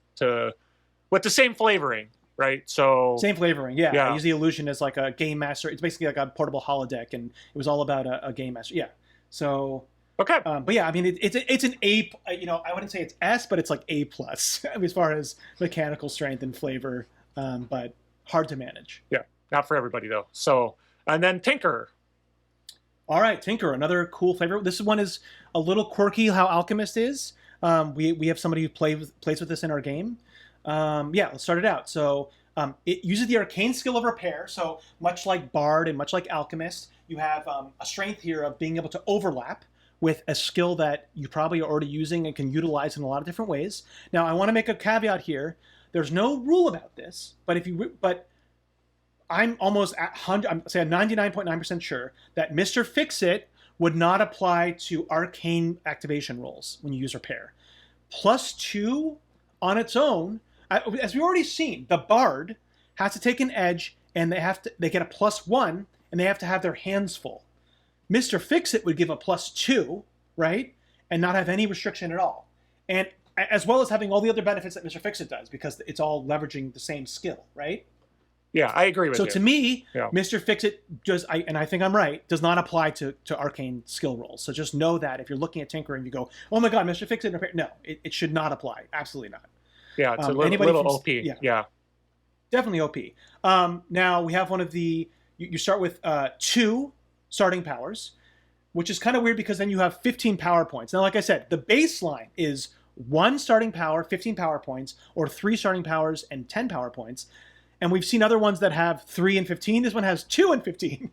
with the same flavoring, right? So same flavoring, yeah. I use the illusion as like a game master. It's basically like a portable holodeck, and it was all about a game master. Yeah. So okay, but yeah, I mean, it's an A. I wouldn't say it's S, but it's like A plus as far as mechanical strength and flavor, but hard to manage. Yeah. Not for everybody, though. So, and then Tinker. All right, Tinker, another cool flavor. This one is a little quirky, how Alchemist is. We have somebody who plays with this in our game. Let's start it out. So it uses the arcane skill of Repair. So much like Bard and much like Alchemist, you have a strength here of being able to overlap with a skill that you probably are already using and can utilize in a lot of different ways. Now, I want to make a caveat here. There's no rule about this, but I'm almost at 100. I'm 99.9% sure that Mr. Fix-It would not apply to arcane activation rolls when you use Repair. +2 on its own, as we've already seen, the Bard has to take an edge, and they get a +1, and they have to have their hands full. Mr. Fix-It would give a +2, right, and not have any restriction at all, and as well as having all the other benefits that Mr. Fix-It does, because it's all leveraging the same skill, right? Yeah, I agree with you. So to me, Mr. Fix-It and I think I'm right, does not apply to arcane skill rolls. So just know that if you're looking at Tinker and you go, oh my God, Mr. Fix-It, no, it should not apply. Absolutely not. Yeah, it's a little OP. Yeah. Definitely OP. Now we have one of you start with 2 starting powers, which is kind of weird because then you have 15 power points. Now, like I said, the baseline is 1 starting power, 15 power points, or 3 starting powers and 10 power points. And we've seen other ones that have 3 and 15. This one has 2 and 15.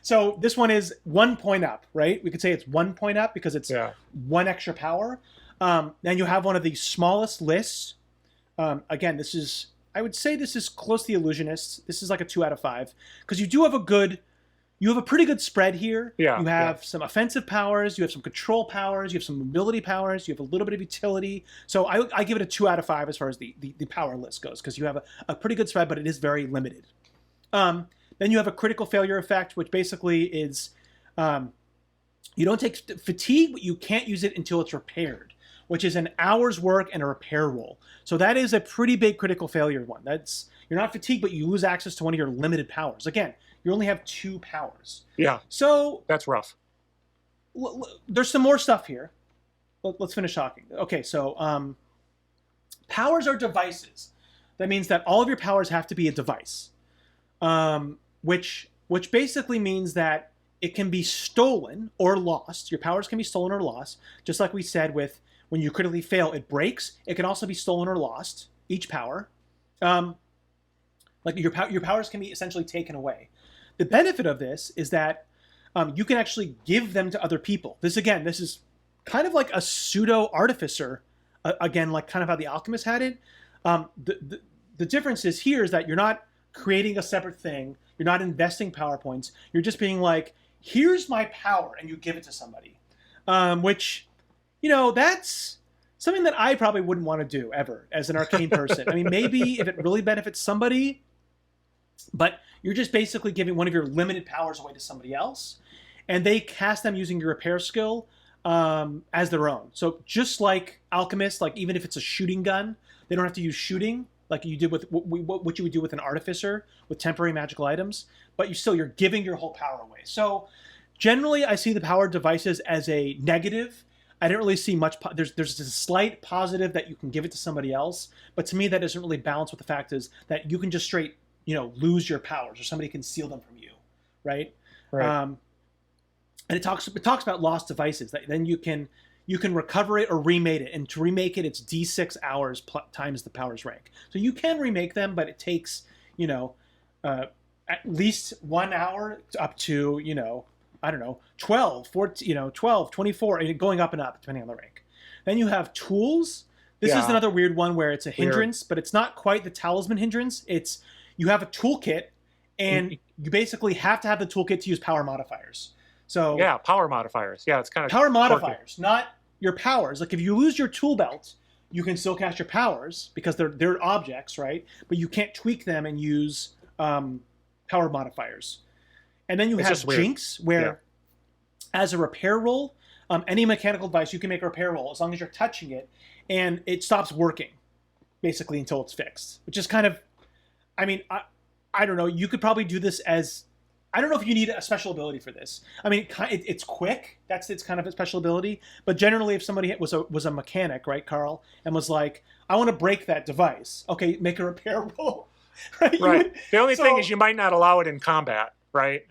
So this one is 1 point up, right? We could say it's 1 point up because it's 1 extra power. Then you have one of the smallest lists. Again, I would say this is close to the Illusionists. This is like a 2 out of 5 because you have a pretty good spread here. Yeah, you have some offensive powers, you have some control powers, you have some mobility powers, you have a little bit of utility. So I give it a 2 out of 5 as far as the power list goes, because you have a pretty good spread, but it is very limited. Then you have a critical failure effect, which basically is you don't take fatigue, but you can't use it until it's repaired, which is an hour's work and a repair roll. So that is a pretty big critical failure one. You're not fatigued, but you lose access to one of your limited powers. Again, you only have 2 powers. Yeah. So that's rough. There's some more stuff here. Let's finish talking. Okay, so powers are devices. That means that all of your powers have to be a device, which basically means that it can be stolen or lost. Your powers can be stolen or lost, just like we said with when you critically fail, it breaks. It can also be stolen or lost, each power. Like your powers can be essentially taken away. The benefit of this is that you can actually give them to other people. This is kind of like a pseudo artificer. Again, like kind of how the alchemist had it. The difference is here is that you're not creating a separate thing. You're not investing power points. You're just being like, here's my power, and you give it to somebody. Which, that's something that I probably wouldn't want to do ever as an arcane person. I mean, maybe if it really benefits somebody, but you're just basically giving one of your limited powers away to somebody else, and they cast them using your repair skill as their own. So just like alchemists, like even if it's a shooting gun, they don't have to use shooting like you did with what you would do with an artificer with temporary magical items, but you're giving your whole power away. So generally, I see the power devices as a negative. I didn't really see much. There's a slight positive that you can give it to somebody else, but to me that doesn't really balance with the fact is that you can just straight lose your powers, or somebody can steal them from you, right? Right. And it talks about lost devices. That then you can recover it or remake it, and to remake it, it's D6 hours times the powers rank. So you can remake them, but it takes at least 1 hour up to I don't know 12, 14, 12, 24, and going up and up depending on the rank. Then you have tools. This is another weird one where it's a hindrance, but it's not quite the talisman hindrance. It's you have a toolkit, and you basically have to have the toolkit to use power modifiers. So yeah, power modifiers. Yeah, it's kind of power modifiers, not your powers. Like if you lose your tool belt, you can still cast your powers because they're objects, right? But you can't tweak them and use power modifiers. And then you have Jinx, where as a repair roll, any mechanical device, you can make a repair roll as long as you're touching it, and it stops working, basically, until it's fixed. Which is kind of, I mean, I don't know. You could probably do this as, I don't know if you need a special ability for this. I mean, it's quick. It's kind of a special ability. But generally, if somebody was a mechanic, right, Carl, and was like, I want to break that device. Okay, make a repair roll. Right. The only thing is you might not allow it in combat, right?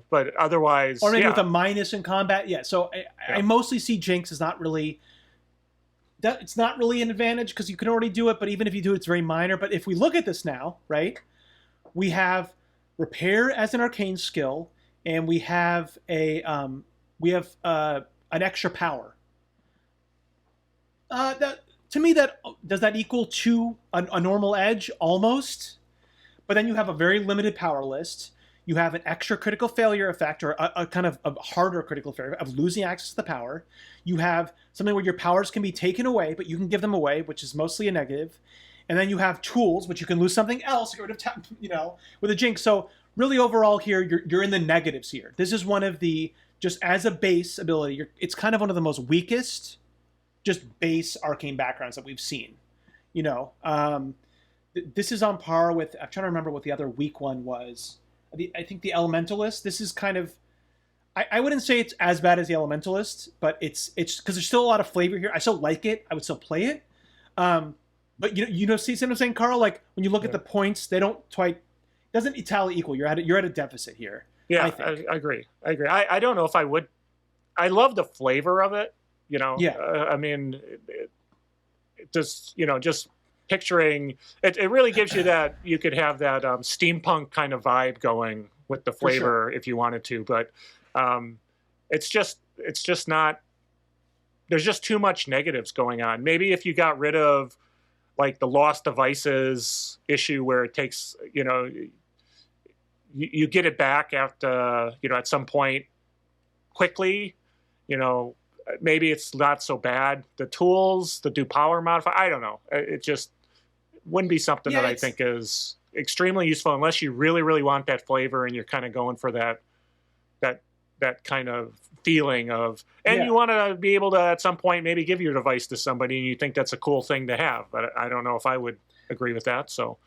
But otherwise, or maybe with a minus in combat. Yeah. So I mostly see Jinx as not really. It's not really an advantage because you can already do it. But even if you do it, it's very minor. But if we look at this now, right, we have repair as an arcane skill, and we have an extra power. To me, does that equal to a normal edge almost? But then you have a very limited power list. You have an extra critical failure effect, or a kind of a harder critical failure of losing access to the power. You have something where your powers can be taken away, but you can give them away, which is mostly a negative. And then you have tools, which you can lose something else, get rid of, with a Jinx. So really, overall, here you're in the negatives here. This is one of the, just as a base ability, it's kind of one of the most weakest, just base arcane backgrounds that we've seen. This is on par with. I'm trying to remember what the other weak one was. I think the Elementalist. This is kind of. I wouldn't say it's as bad as the Elementalist, but it's because there's still a lot of flavor here. I still like it. I would still play it. But see what I'm saying, Carl? Like when you look at the points, they don't quite. Doesn't tally equal. You're at a deficit here. Yeah, I agree. I don't know if I would. I love the flavor of it. Yeah. I mean, just picturing it. It really gives you that you could have that steampunk kind of vibe going with the flavor if you wanted to, but it's just not. There's just too much negatives going on. Maybe if you got rid of like the lost devices issue where it takes, you get it back after, at some point quickly, maybe it's not so bad. The tools, the do power modify, I don't know. It just wouldn't be something that I think is extremely useful unless you really, really want that flavor and you're kind of going for that kind of feeling of, and you want to be able to at some point maybe give your device to somebody and you think that's a cool thing to have. But I don't know if I would agree with that. So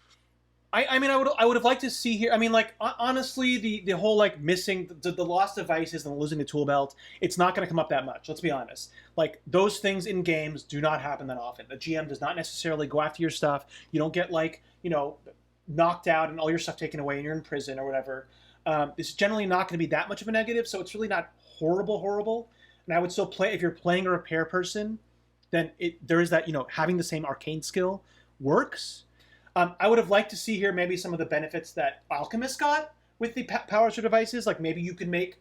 I mean, I would have liked to see here. I mean, like honestly, the whole like missing the lost devices and losing the tool belt, it's not going to come up that much. Let's be honest. Like those things in games do not happen that often. The GM does not necessarily go after your stuff. You don't get like knocked out and all your stuff taken away and you're in prison or whatever. It's generally not going to be that much of a negative, so it's really not horrible. And I would still play if you're playing a repair person. then there is that, having the same arcane skill works. I would have liked to see here maybe some of the benefits that Alchemist got with the powers or devices. Like maybe you can make,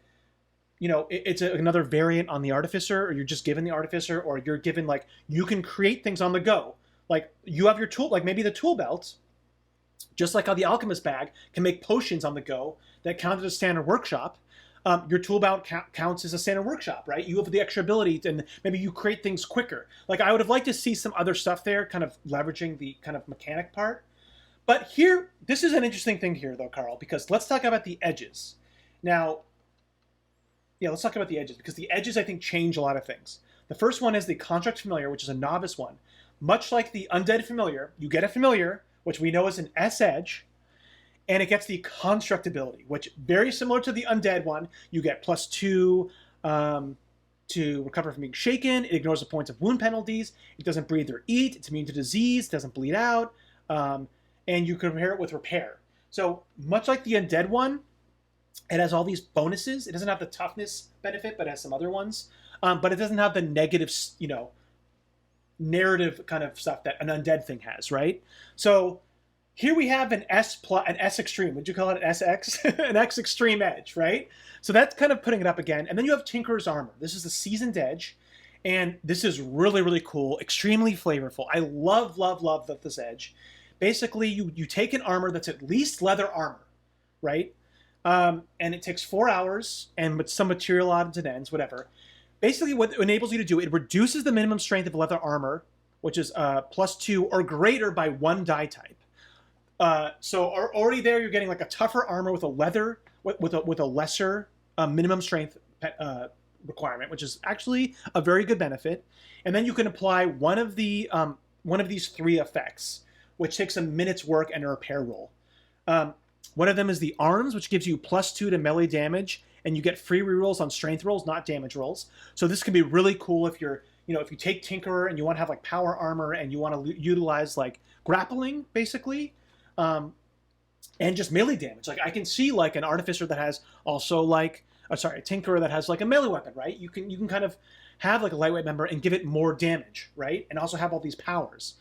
it's another variant on the Artificer, or you're just given the Artificer, or you're given like, you can create things on the go. Like you have your tool, like maybe the tool belt, just like how the Alchemist bag can make potions on the go that count as a standard workshop. Your tool belt counts as a standard workshop, right? You have the extra ability and maybe you create things quicker. Like I would have liked to see some other stuff there, kind of leveraging the kind of mechanic part. But here, this is an interesting thing here though, Carl, because let's talk about the edges. Now, let's talk about the edges, because the edges I think change a lot of things. The first one is the Construct Familiar, which is a novice one. Much like the Undead Familiar, you get a Familiar, which we know is an S edge, and it gets the Construct ability, which very similar to the Undead one. You get +2 to recover from being shaken. It ignores the points of wound penalties. It doesn't breathe or eat. It's immune to disease. It doesn't bleed out. And you compare it with Repair. So much like the Undead one, it has all these bonuses. It doesn't have the toughness benefit, but it has some other ones. But it doesn't have the negative, narrative kind of stuff that an Undead thing has, right? So here we have an S Extreme. Would you call it an SX? An X Extreme Edge, right? So that's kind of putting it up again. And then you have Tinkerer's Armor. This is the Seasoned Edge. And this is really, really cool. Extremely flavorful. I love this edge. Basically, you take an armor that's at least leather armor, right? And it takes 4 hours and with some material odds and ends, whatever. Basically, what it enables you to do, it reduces the minimum strength of leather armor, which is +2 or greater by 1 die type. So already there, you're getting like a tougher armor with a leather with a lesser minimum strength requirement, which is actually a very good benefit. And then you can apply one of these 3 effects, which takes a minute's work and a repair roll. One of them is the Arms, which gives you +2 to melee damage, and you get free rerolls on strength rolls, not damage rolls. So this can be really cool if you're, if you take Tinkerer and you want to have like power armor and you want to utilize like grappling, basically, and just melee damage. Like I can see like an Artificer that has also like, a Tinkerer that has like a melee weapon, right? You can kind of have like a lightweight member and give it more damage, right? And also have all these powers.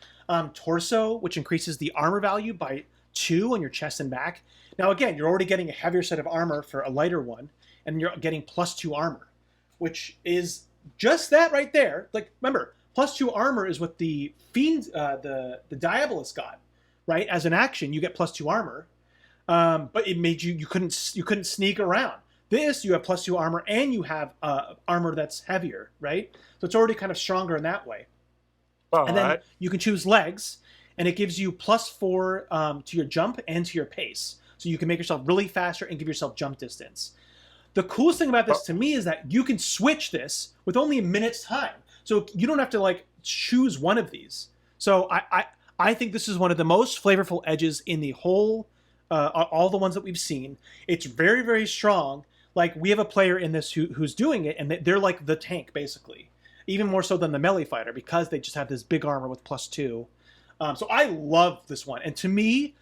Torso, which increases the armor value by 2 on your chest and back. Now again, you're already getting a heavier set of armor for a lighter one, and you're getting +2 armor, which is just that right there. Like remember, +2 armor is what the Fiend, the Diabolist got, right? As an action, you get +2 armor, but it made you couldn't sneak around. This, you have +2 armor, and you have armor that's heavier, right? So it's already kind of stronger in that way. And then you can choose legs, and it gives you +4 to your jump and to your pace. So you can make yourself really faster and give yourself jump distance. The coolest thing about this to me is that you can switch this with only a minute's time. So you don't have to like choose one of these. So I think this is one of the most flavorful edges in the whole, all the ones that we've seen. It's very, very strong. Like we have a player in this who's doing it, and they're like the tank basically. Even more so than the melee fighter, because they just have this big armor with +2. So I love this one. And to me,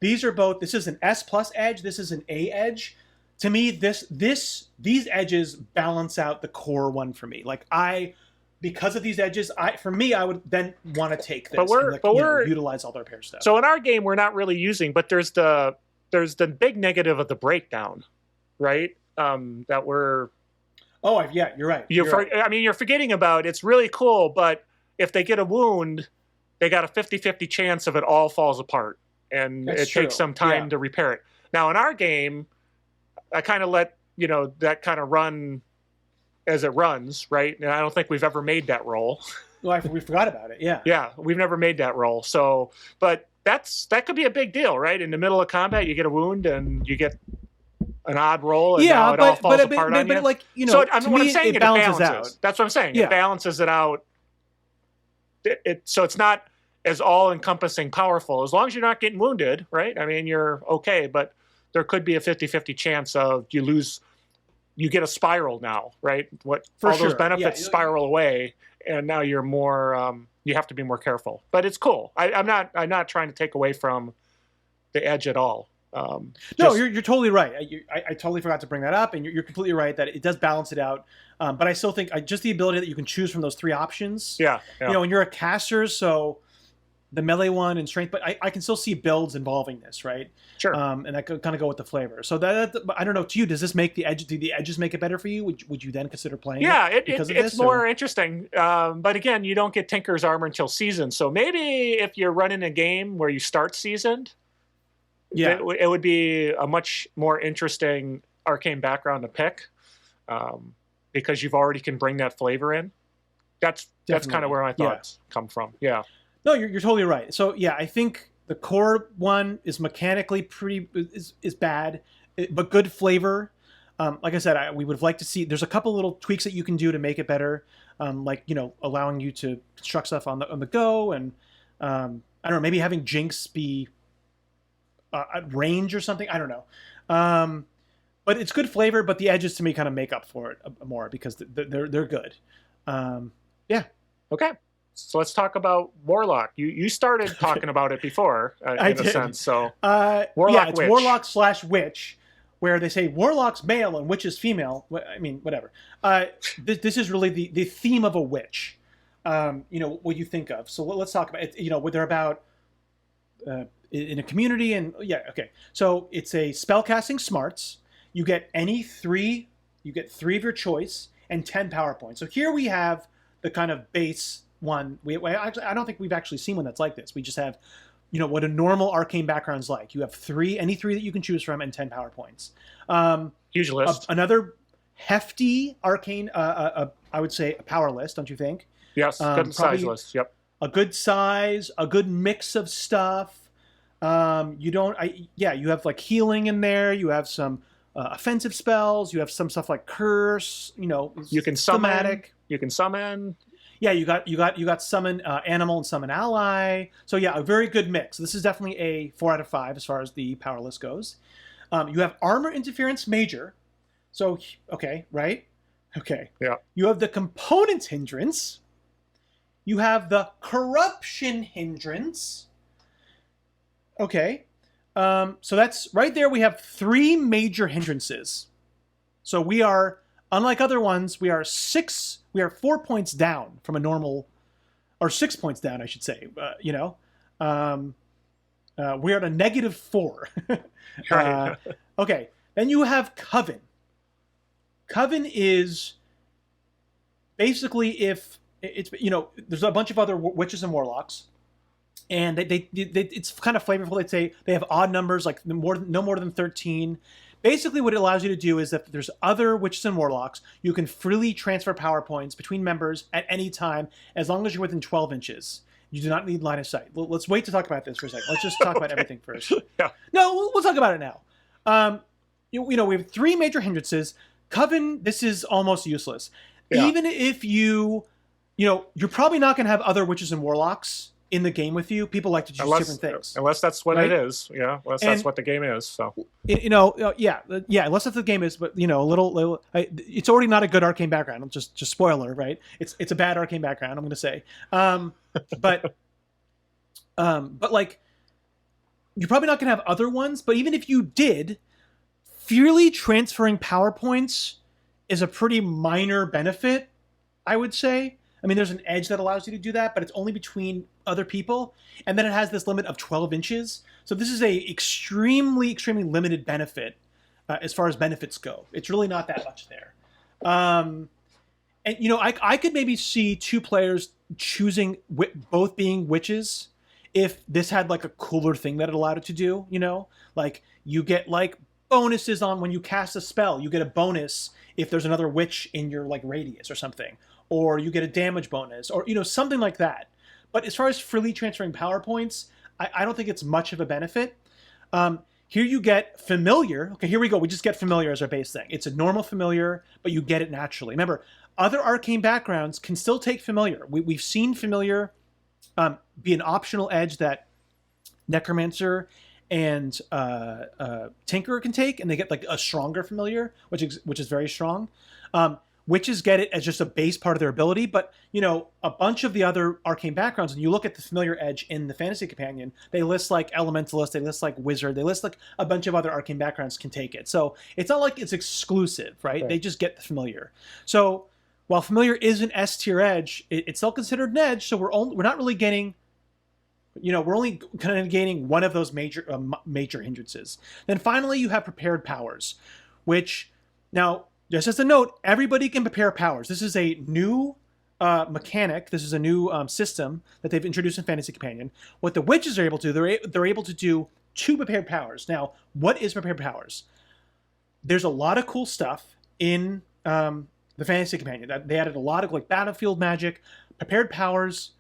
these are both, this is an S+ edge, this is an A edge. To me, these edges balance out the core one for me. Like because of these edges, I would then want to take this and utilize all their repair stuff. So in our game, we're not really using, but there's the big negative of the breakdown, right? That we're... Oh, yeah, you're right. I mean, you're forgetting about it's really cool, but if they get a wound, they got a 50-50 chance of it all falls apart, and it takes some time to repair it. Now, in our game, I kind of let that kind of run as it runs, right? And I don't think we've ever made that roll. Well, we forgot about it. Yeah. Yeah, we've never made that roll. So, but that could be a big deal, right? In the middle of combat, you get a wound and you get an odd roll, and now it all falls apart on you. But like, so what I'm saying, it balances out. That's what I'm saying. It balances it out. So it's not as all-encompassing powerful. As long as you're not getting wounded, right? I mean, you're okay, but there could be a 50-50 chance of you get a spiral now, right? Those benefits spiral away, and now you're more, you have to be more careful. But it's cool. I'm not trying to take away from the edge at all. No, you're totally right. I totally forgot to bring that up, and you're completely right that it does balance it out. But I still think just the ability that you can choose from those 3 options. Yeah, yeah. You know, when you're a caster, so the melee one and strength, but I can still see builds involving this, right? Sure. And that could kind of go with the flavor. So that I don't know. To you, does this make the edge? Do the edges make it better for you? Would you then consider playing? Yeah, it's more interesting. But again, you don't get Tinker's Armor until seasoned. So maybe if you're running a game where you start seasoned, yeah, it would be a much more interesting Arcane Background to pick, because you've already can bring that flavor in. That's kind of where my thoughts come from. Yeah. No, you're totally right. So yeah, I think the core one is mechanically is bad, but good flavor. Like I said, we would have liked to see. There's a couple little tweaks that you can do to make it better, like allowing you to construct stuff on the go, and I don't know, maybe having Jinx be at range or something. I don't know, but it's good flavor. But the edges to me kind of make up for it more because they're good. Yeah. Okay. So let's talk about Warlock. You started talking about it before, in a sense. So Warlock, it's Warlock/Witch, where they say Warlock's male and Witch is female. I mean, whatever. This is really the theme of a witch. What you think of. So let's talk about it. What they're about in a community, and okay. So it's a spellcasting smarts. You get three of your choice and 10 power points. So here we have the kind of base one. I don't think we've actually seen one that's like this. We just have, what a normal Arcane Background's like. You have any three that you can choose from and 10 power points. Huge list. Another hefty Arcane, I would say a power list, don't you think? Yes, good size list. Yep. A good size, a good mix of stuff. You have like healing in there. You have some offensive spells. You have some stuff like curse. You can summon. Thematic. You can summon. Yeah, you got summon animal and summon ally. So yeah, a very good mix. This is definitely a 4 out of 5 as far as the power list goes. You have armor interference major. So okay, right? Okay. Yeah. You have the component hindrance. You have the corruption hindrance. Okay. So that's right there. We have 3 major hindrances. So we are, unlike other ones, we are 4 points down from a normal, or 6 points down, I should say. We're at a -4. Right. Okay. Then you have Coven. Coven is basically if it's, there's a bunch of other witches and warlocks, and it's kind of flavorful. They'd say they have odd numbers, like no more than 13. Basically, what it allows you to do is that if there's other witches and warlocks, you can freely transfer power points between members at any time, as long as you're within 12 inches. You do not need line of sight. Let's wait to talk about this for a second. Let's just talk about everything first. Yeah. No, we'll talk about it now. We have 3 major hindrances. Coven, this is almost useless. Yeah. Even if you're probably not going to have other witches and warlocks in the game with you. People like to choose different things. Unless that's what it is. Yeah. That's what the game is. So. Yeah. Unless that's the game is, but it's already not a good Arcane Background. Just spoiler, right? It's a bad Arcane Background, I'm going to say. But like, you're probably not going to have other ones. But even if you did, freely transferring power points is a pretty minor benefit, I would say. I mean, there's an edge that allows you to do that, but it's only between other people. And then it has this limit of 12 inches. So this is a extremely, extremely limited benefit as far as benefits go. It's really not that much there. And, I could maybe see 2 players choosing both being witches if this had like a cooler thing that it allowed it to do, like you get like bonuses on when you cast a spell. You get a bonus if there's another witch in your like radius or something. Or you get a damage bonus, or something like that. But as far as freely transferring power points, I don't think it's much of a benefit. Here you get familiar. Okay, here we go. We just get familiar as our base thing. It's a normal familiar, but you get it naturally. Remember, other Arcane Backgrounds can still take familiar. We've seen familiar be an optional edge that Necromancer and Tinker can take, and they get like a stronger familiar, which is very strong. Witches get it as just a base part of their ability, but a bunch of the other arcane backgrounds, and you look at the familiar edge in the Fantasy Companion, they list like Elementalist, they list like Wizard, they list like a bunch of other arcane backgrounds can take it. So it's not like it's exclusive, right? They just get the familiar. So while familiar is an S tier edge, it's still considered an edge. So we're not really getting, we're only kind of gaining one of those major hindrances. Then finally, you have prepared powers, which now, just as a note, everybody can prepare powers. This is a new mechanic. This is a new system that they've introduced in Fantasy Companion. What the witches are able to do, they're able to do 2 prepared powers. Now, what is prepared powers? There's a lot of cool stuff in the Fantasy Companion. They added a lot of like battlefield magic, prepared powers.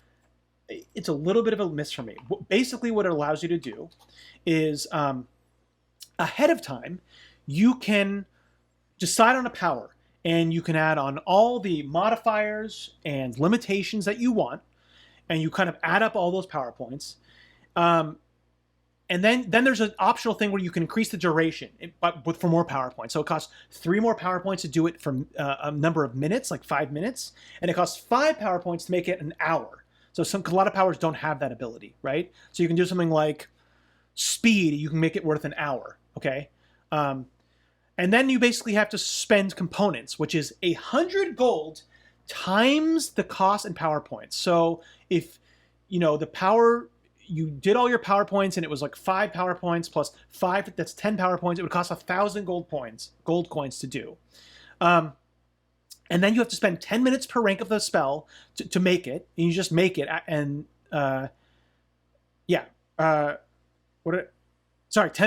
It's a little bit of a miss for me. Basically, what it allows you to do is ahead of time, you can decide on a power, and you can add on all the modifiers and limitations that you want, and you kind of add up all those power points. And then there's an optional thing where you can increase the duration, but for more power points. So it costs 3 more power points to do it for a number of minutes, like 5 minutes, and it costs 5 power points to make it an hour. So a lot of powers don't have that ability, right? So you can do something like speed, you can make it worth an hour, okay? And then you basically have to spend components, which is 100 gold times the cost and power points. So if, the power, you did all your power points and it was like 5 power points plus 5, that's 10 power points, it would cost 1,000 gold coins to do. And then you have to spend 10 minutes per rank of the spell to make it, and you just make it, and 10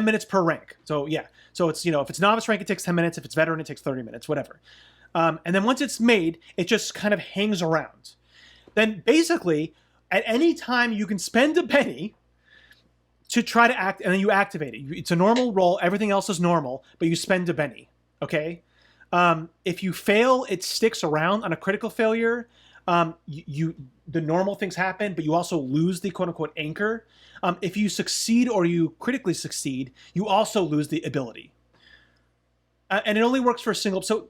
minutes per rank. So yeah. So it's, if it's novice rank, it takes 10 minutes. If it's veteran, it takes 30 minutes, whatever. And then once it's made, it just kind of hangs around. Then basically, at any time, you can spend a penny to try to act, and then you activate it. It's a normal roll. Everything else is normal, but you spend a penny, okay? If you fail, it sticks around. On a critical failure, the normal things happen, but you also lose the quote-unquote anchor. If you succeed or you critically succeed, you also lose the ability. And it only works for a single. So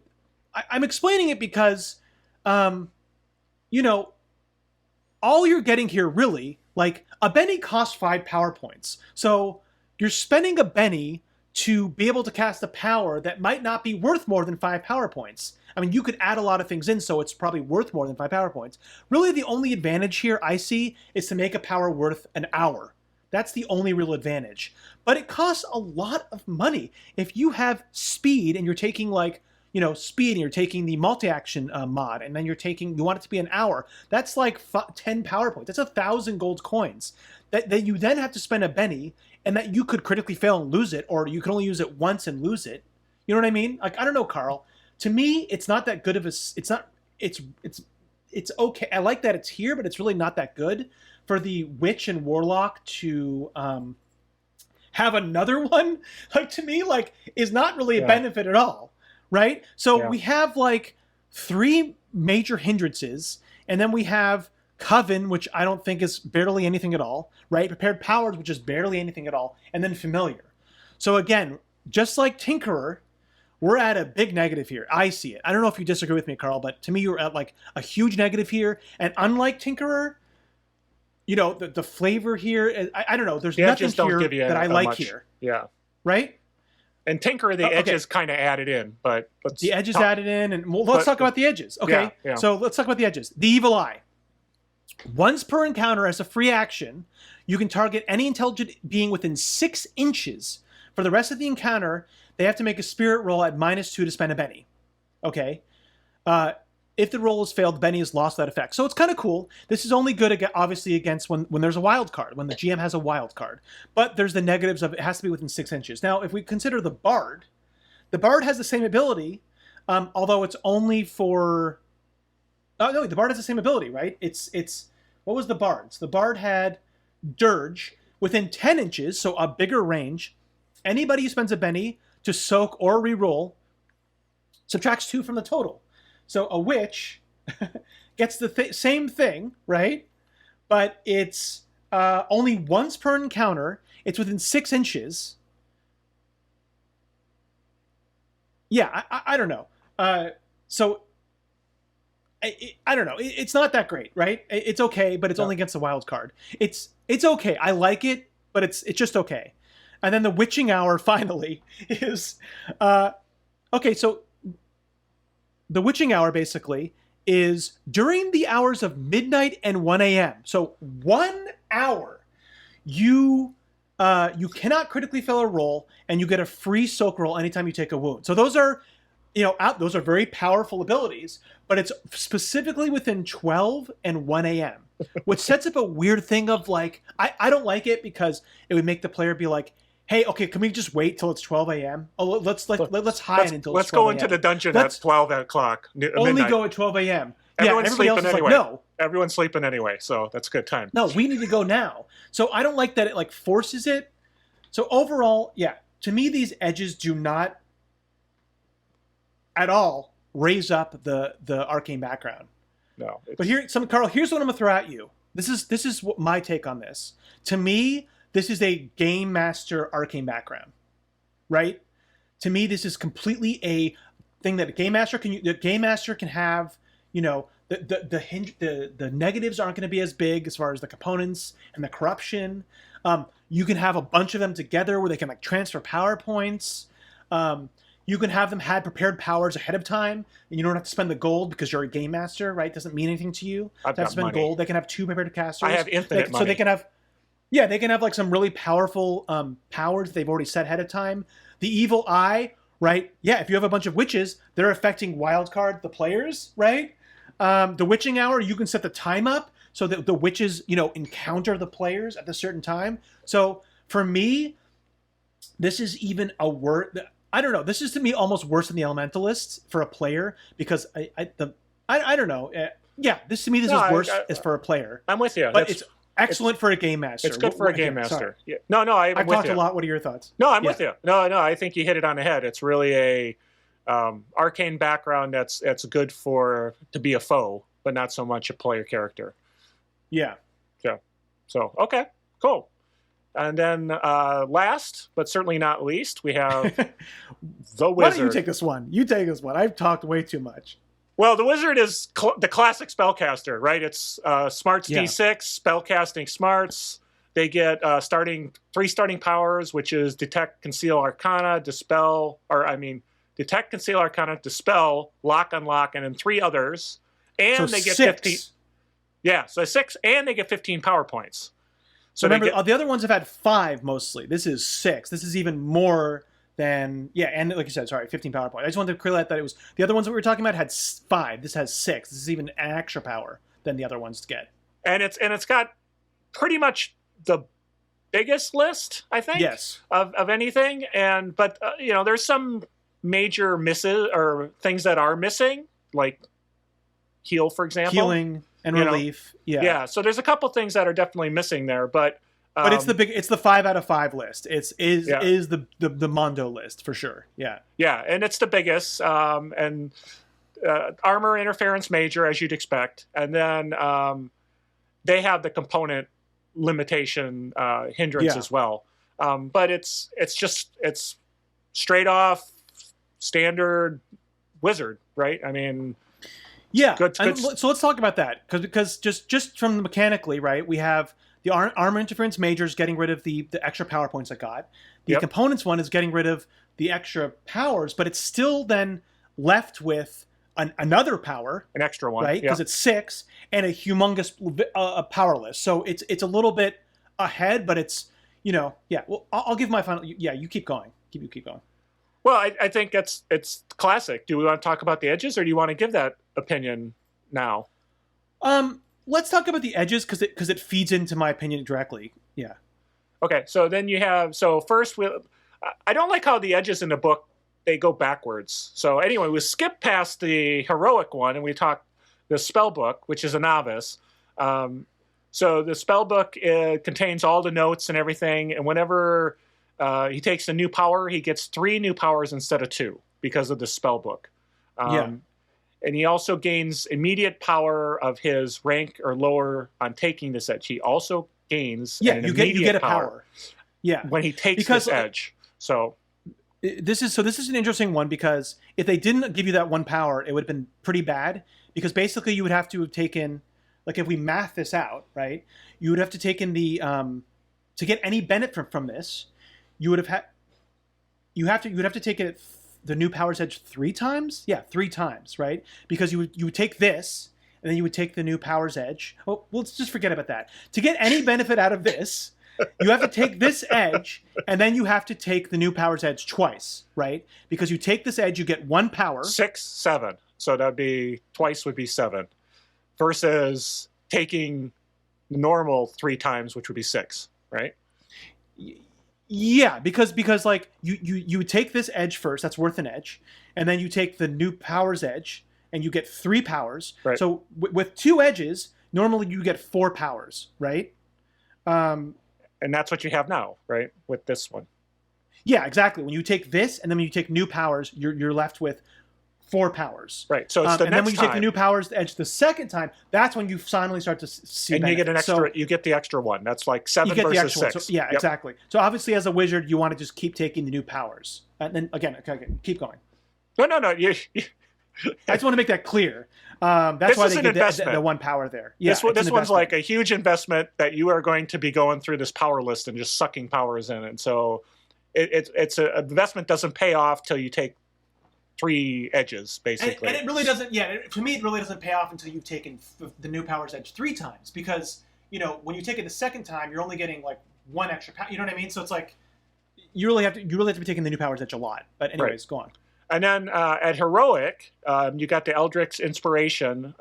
I'm explaining it because, all you're getting here really, like a Benny costs 5 power points. So you're spending a Benny to be able to cast a power that might not be worth more than 5 power points. I mean, you could add a lot of things in, so it's probably worth more than 5 power points. Really, the only advantage here I see is to make a power worth an hour. That's the only real advantage. But it costs a lot of money. If you have speed and you're taking speed and you're taking the multi-action mod, and then you want it to be an hour, that's like 10 power points. That's 1,000 gold coins that you then have to spend a Benny, and that you could critically fail and lose it, or you can only use it once and lose it. You know what I mean? Like, I don't know, Carl. To me, it's not that good of it's okay. I like that it's here, but it's really not that good for the Witch and Warlock to have another one. Like, to me, like, is not really a benefit at all, right? So we have like 3 major hindrances, and then we have Coven, which I don't think is barely anything at all, right? Prepared powers, which is barely anything at all, and then familiar. So again, just like Tinkerer, we're at a big negative here. I see it. I don't know if you disagree with me, Carl, but to me, you're at like a huge negative here. And unlike Tinkerer, the flavor here, I don't know. There's nothing here that I like here. Yeah. Right? And Tinkerer, the edges kind of added in, but the edges added in, and let's talk about the edges. Okay. Yeah. So let's talk about the edges. The Evil Eye. Once per encounter, as a free action, you can target any intelligent being within 6 inches. For the rest of the encounter, they have to make a spirit roll at -2 to spend a Benny. Okay? If the roll is failed, the Benny is lost that effect. So it's kind of cool. This is only good, obviously, against when there's a wild card, when the GM has a wild card. But there's the negatives of it has to be within 6 inches. Now, if we consider the Bard has the same ability, although it's only for... Oh, no, the Bard has the same ability, right? It's what was the Bard's? The Bard had Dirge within 10 inches, so a bigger range. Anybody who spends a Benny to soak or reroll subtracts 2 from the total. So a Witch gets the same thing, right? But it's only once per encounter. It's within 6 inches. Yeah, I don't know. So I don't know. It's not that great, right? It's okay, but it's only against the wild card. It's okay. I like it, but it's just okay. And then the witching hour finally is okay. So the witching hour basically is during the hours of midnight and 1 a.m. So 1 hour, you cannot critically fail a roll, and you get a free soak roll anytime you take a wound. So those are, those are very powerful abilities, but it's specifically within 12 and 1 a.m., which sets up a weird thing of like, I don't like it because it would make the player be like, hey, okay, can we just wait till it's 12 a.m.? Oh, let's hide until it's 12 a.m. Let's go into the dungeon at 12 o'clock. Only midnight. go at 12 a.m. Everyone's sleeping anyway. Like, no. Everyone's sleeping anyway, so that's a good time. No, we need to go now. So I don't like that it like forces it. So overall, yeah, to me these edges do not at all raise up the arcane background. No. But Carl, here's what I'm gonna throw at you. This is what my take on this. To me, this is a game master arcane background, right? To me, this is completely a thing that the game master can have. The negatives aren't going to be as big as far as the components and the corruption. You can have a bunch of them together where they can like transfer power points. You can have them had prepared powers ahead of time, and you don't have to spend the gold because you're a game master, right? It doesn't mean anything to you. I've to spend money. gold. They can have 2 prepared casters. I have infinite money. So they can have, they can have like some really powerful powers they've already set ahead of time. The evil eye, right? Yeah, if you have a bunch of witches, they're affecting wildcard the players, right? The witching hour, you can set the time up so that the witches, encounter the players at a certain time. So for me, this is even a word. I don't know. This is to me almost worse than the Elementalists for a player because I don't know. Yeah, this to me is worse as for a player. I'm with you. But it's excellent for a game master. It's good for a game master. Yeah. No, I've talked a lot. What are your thoughts? No, I'm with you. No, I think you hit it on the head. It's really a arcane background that's good to be a foe, but not so much a player character. Yeah. So okay, cool. And then last, but certainly not least, we have the Wizard. Why don't you take this one? You take this one. I've talked way too much. Well, the Wizard is the classic spellcaster, right? It's smarts D6, spellcasting smarts. They get 3 starting powers, which is detect, conceal, arcana, detect, conceal, arcana, dispel, lock, unlock, and then 3 others. And they get 6. 15. Yeah, so 6, and they get 15 power points. So remember, the other ones have had 5 mostly. This is 6. This is even more than, and like you said, 15 power points. I just wanted to clear that it was the other ones that we were talking about had 5. This has 6. This is even an extra power than the other ones get. And it's got pretty much the biggest list, I think, of anything. But there's some major misses or things that are missing, like heal, for example. Healing and relief. Yeah. So there's a couple things that are definitely missing there, but it's the 5 out of 5 list. Is the Mondo list for sure. Yeah. Yeah, and it's the biggest. And armor interference major, as you'd expect, and then they have the component limitation hindrance as well. But it's straight off standard Wizard, right? I mean. Yeah, good. So let's talk about that because just from the mechanically, right? We have the armor interference majors getting rid of the extra power points I got. The components one is getting rid of the extra powers, but it's still then left with another power, an extra one, right? Because it's 6 and a humongous power list. So it's a little bit ahead, but it's Well, I'll give my final. Yeah, you keep going. Keep going. Well, I think it's classic. Do we want to talk about the edges, or do you want to give that opinion now? Let's talk about the edges because it feeds into my opinion directly. Yeah. Okay, so then you have first I don't like how the edges in the book they go backwards. So anyway, we skip past the heroic one and we talk the spell book, which is a novice. So the spell book contains all the notes and everything, and whenever he takes a new power, he gets 3 new powers instead of 2 because of the spell book. And he also gains immediate power of his rank or lower on taking this edge. He also gains you get a power. Yeah, when he takes this edge. So this is an interesting one because if they didn't give you that one power, it would have been pretty bad because basically you would have to have taken, like if we math this out, right, you would have to take in the to get any benefit from this, you would have had you would have to take it the new Power's Edge 3 times. Yeah, 3 times, right? Because you would take this, and then you would take the new Power's Edge. Oh, well, let's just forget about that. To get any benefit out of this, you have to take this edge, and then you have to take the new Power's Edge twice, right? Because you take this edge, you get 1 power. 6, 7. So that'd be twice would be 7, versus taking normal 3 times, which would be 6, right? Yeah, because like you take this edge first, that's worth an edge, and then you take the new Power's Edge, and you get 3 powers. Right. So with 2 edges, normally you get 4 powers, right? And that's what you have now, right? With this one. Yeah, exactly. When you take this, and then when you take new powers, you're left with 4 powers. Right. So it's the and next then when you time, take the new Power's Edge the second time, that's when you finally start to see. and you get an extra. So you get the extra one. That's like 7 you get versus the extra 6. one. So, yeah, Yep. exactly. So obviously, as a wizard, you want to just keep taking the new powers, and then again, okay, keep going. No. I just want to make that clear. That's This why is they an give investment. the 1 power there. Yeah, this one's like a huge investment that you are going to be going through this power list and just sucking powers in. And so it's an investment doesn't pay off till you take 3 edges, basically. And it really doesn't. Yeah, to me, it really doesn't pay off until you've taken the new Power's Edge 3 times, because when you take it the second time, you're only getting like 1 extra power. You know what I mean? So it's like you really have to be taking the new Power's Edge a lot. But anyways, Right. Go on. And then at Heroic, you got the Eldritch Inspiration,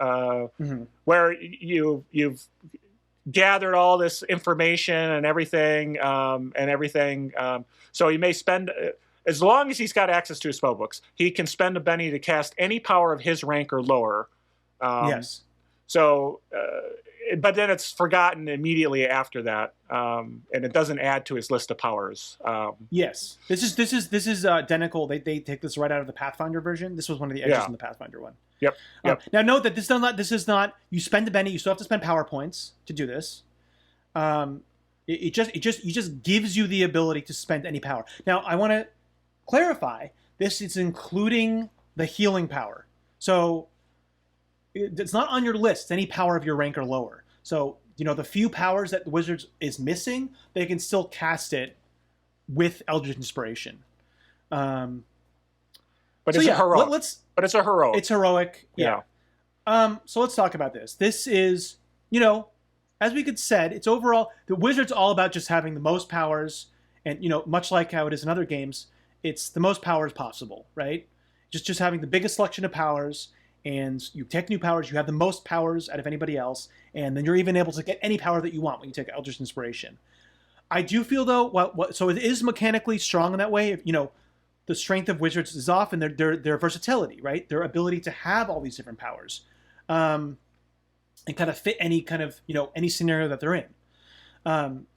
where you've gathered all this information and everything, so he may spend, as long as he's got access to his spell books, he can spend a penny to cast any power of his rank or lower. Yes. So, but then it's forgotten immediately after that, and it doesn't add to his list of powers. Yes. This is identical. They take this right out of the Pathfinder version. This was one of the edges in the Pathfinder one. Yep. Now note that this is not. You spend a penny. You still have to spend power points to do this. It just gives you the ability to spend any power. Now I want to clarify. This is including the healing power. So it's not on your list. It's any power of your rank or lower. So the few powers that the wizard is missing, they can still cast it with Eldritch Inspiration. But it's a heroic. But it's a heroic. It's heroic. Yeah. So let's talk about this. This is, as we could said, it's overall, the wizard's all about just having the most powers, and much like how it is in other games, it's the most powers possible, right? Just having the biggest selection of powers, and you take new powers, you have the most powers out of anybody else, and then you're even able to get any power that you want when you take Eldritch Inspiration. I do feel though, so it is mechanically strong in that way. The strength of wizards is often their versatility, right? Their ability to have all these different powers, and kind of fit any kind of any scenario that they're in.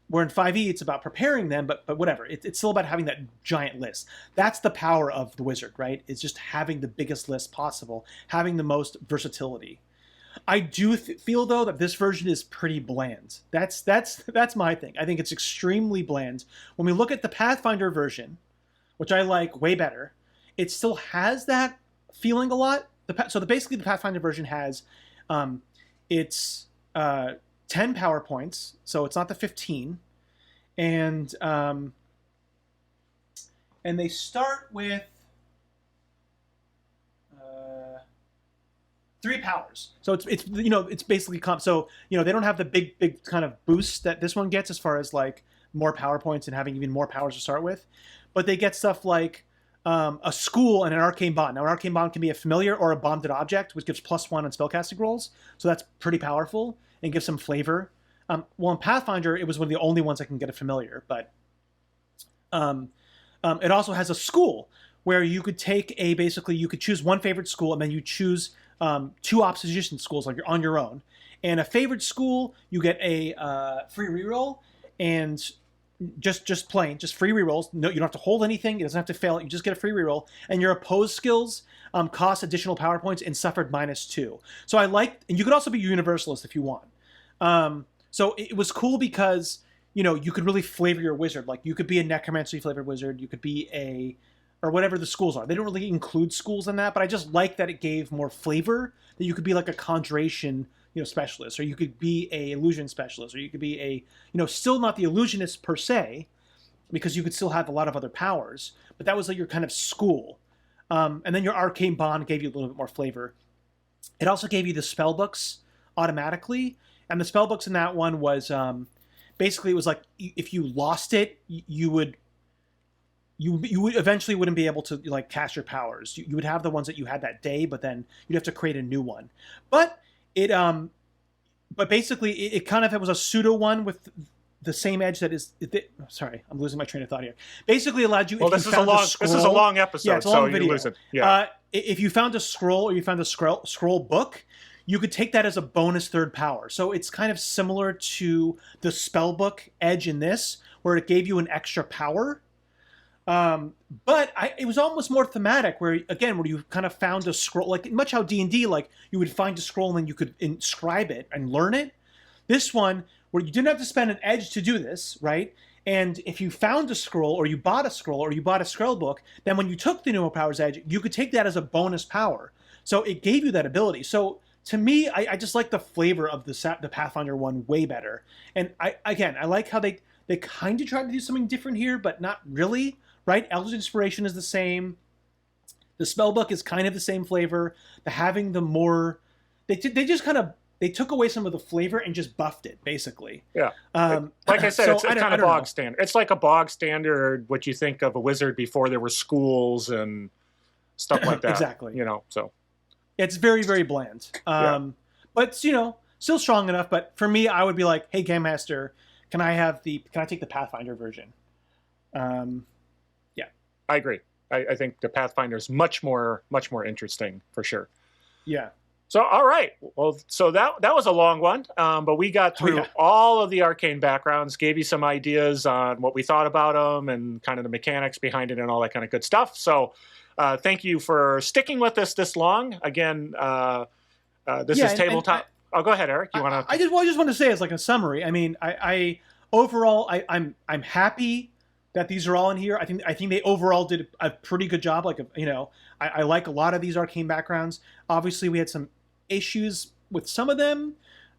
Where in 5e it's about preparing them, but whatever. It's still about having that giant list. That's the power of the wizard, right? It's just having the biggest list possible, having the most versatility. I do feel though that this version is pretty bland. That's my thing. I think it's extremely bland. When we look at the Pathfinder version, which I like way better, it still has that feeling a lot. Basically the Pathfinder version has it's 10 power points, so it's not the 15, and they start with 3 powers. So it's basically so they don't have the big kind of boost that this one gets as far as like more power points and having even more powers to start with, but they get stuff like a school and an arcane bond. Now, an arcane bond can be a familiar or a bonded object, which gives +1 on spellcasting rolls, so that's pretty powerful and gives some flavor. Well, in Pathfinder, it was one of the only ones that can get a familiar, but it also has a school where you could you could choose one favorite school, and then you choose 2 opposition schools, like you're on your own. And a favorite school, you get a free reroll, and just plain free rerolls. No, you don't have to hold anything. It doesn't have to fail. You just get a free reroll, and your opposed skills cost additional power points and suffered -2. So and you could also be universalist if you want. So it was cool because you could really flavor your wizard. Like you could be a necromancy flavored wizard. You could be a or whatever the schools are. They don't really include schools in that, but I just like that it gave more flavor, that you could be like a conjuration, specialist, or you could be a illusion specialist, or you could be a, still not the illusionist per se, because you could still have a lot of other powers, but that was like your kind of school. And then your arcane bond gave you a little bit more flavor. It also gave you the spell books automatically, and the spell books in that one was basically, it was like if you lost it, you would eventually wouldn't be able to like cast your powers. You would have the ones that you had that day, but then you'd have to create a new one. But but basically it kind of, it was a pseudo one with the same edge that is. Sorry, I'm losing my train of thought here. Basically allowed you. Well, this is a long episode, yeah, it's a long video. You lose it. Yeah. If you found a scroll, or you found a scroll book, you could take that as a bonus third power. So it's kind of similar to the spellbook edge in this, where it gave you an extra power. But it was almost more thematic, where you kind of found a scroll, like much how D&D, like you would find a scroll and then you could inscribe it and learn it. This one, where you didn't have to spend an edge to do this, right? And if you found a scroll, or you bought a scroll, or you bought a scroll book, then when you took the Pneumo Powers Edge, you could take that as a bonus power. So it gave you that ability. So to me, I just like the flavor of the Pathfinder one way better. And I like how they kind of tried to do something different here, but not really. Right, Eldritch Inspiration is the same. The spellbook is kind of the same flavor. Having the more, they just kind of, they took away some of the flavor and just buffed it, basically. Yeah. Like I said, so it's kind of bog standard. It's like a bog standard, what you think of a wizard before there were schools and stuff like that. Exactly. So it's very, very bland. But still strong enough. But for me, I would be like, hey, Game Master, can I take the Pathfinder version? I agree. I think the Pathfinder is much more interesting for sure. Yeah. So, all right. Well, so that was a long one, but we got through all of the arcane backgrounds, gave you some ideas on what we thought about them and kind of the mechanics behind it and all that kind of good stuff. So thank you for sticking with us this long. Again, this is Tabletop. Go ahead, Eric. You want to? I just want to say as like a summary. I mean, overall, I'm happy that these are all in here. I think they overall did a pretty good job. Like, I like a lot of these arcane backgrounds. Obviously, we had some issues with some of them.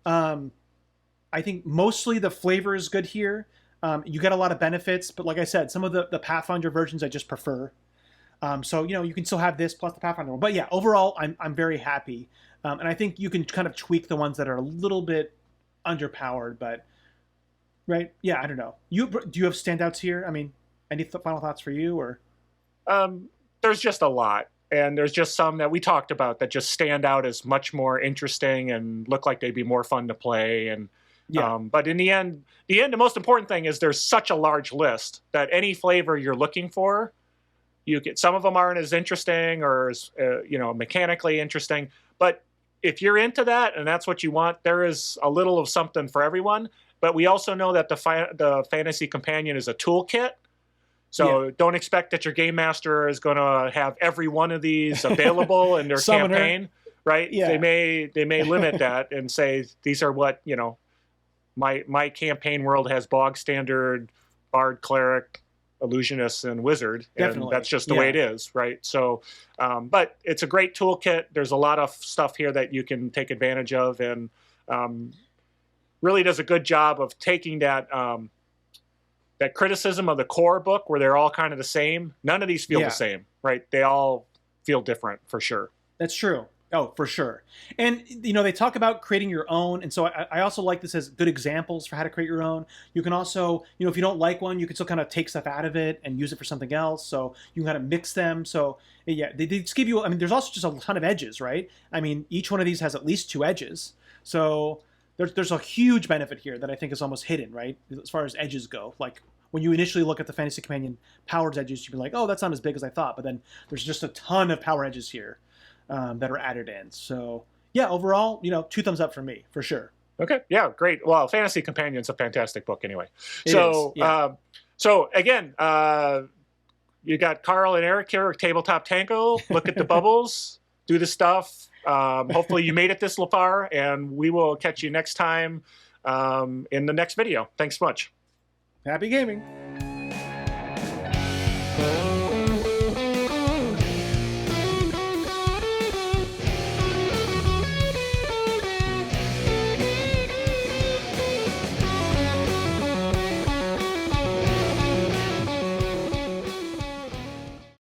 I think mostly the flavor is good here. You get a lot of benefits, but like I said, some of the Pathfinder versions I just prefer. So you can still have this plus the Pathfinder one. But yeah, overall, I'm very happy. And I think you can kind of tweak the ones that are a little bit underpowered, but. Right. Yeah, I don't know. Do you have standouts here? I mean, any final thoughts for you, or? There's just a lot, and there's just some that we talked about that just stand out as much more interesting and look like they'd be more fun to play. And but in the end, the most important thing is there's such a large list that any flavor you're looking for, you get. Some of them aren't as interesting or as mechanically interesting, but if you're into that and that's what you want, there is a little of something for everyone. But we also know that the Fantasy Companion is a toolkit. So don't expect that your Game Master is going to have every one of these available in their campaign, right? Yeah. They may limit that and say, these are what, my campaign world has bog standard, bard, cleric, illusionist, and wizard. Definitely. And that's just the way it is, right? So, but it's a great toolkit. There's a lot of stuff here that you can take advantage of, and really does a good job of taking that that criticism of the core book where they're all kind of the same. None of these feel the same, right? They all feel different for sure. That's true. Oh, for sure. And, they talk about creating your own. And so I also like this as good examples for how to create your own. You can also, if you don't like one, you can still kind of take stuff out of it and use it for something else. So you can kind of mix them. So yeah, they just give you, there's also just a ton of edges, right? Each one of these has at least 2 edges. So there's a huge benefit here that I think is almost hidden, right? As far as edges go. Like when you initially look at the Fantasy Companion powers edges, you'd be like, oh, that's not as big as I thought. But then there's just a ton of power edges here that are added in. So yeah, overall, 2 thumbs up for me, for sure. Okay. Yeah, great. Well, Fantasy Companion's a fantastic book anyway. So again, you got Carl and Eric here at Tabletop Tango. Look at the bubbles, do the stuff. Hopefully you made it this far, and we will catch you next time in the next video. Thanks much. Happy gaming.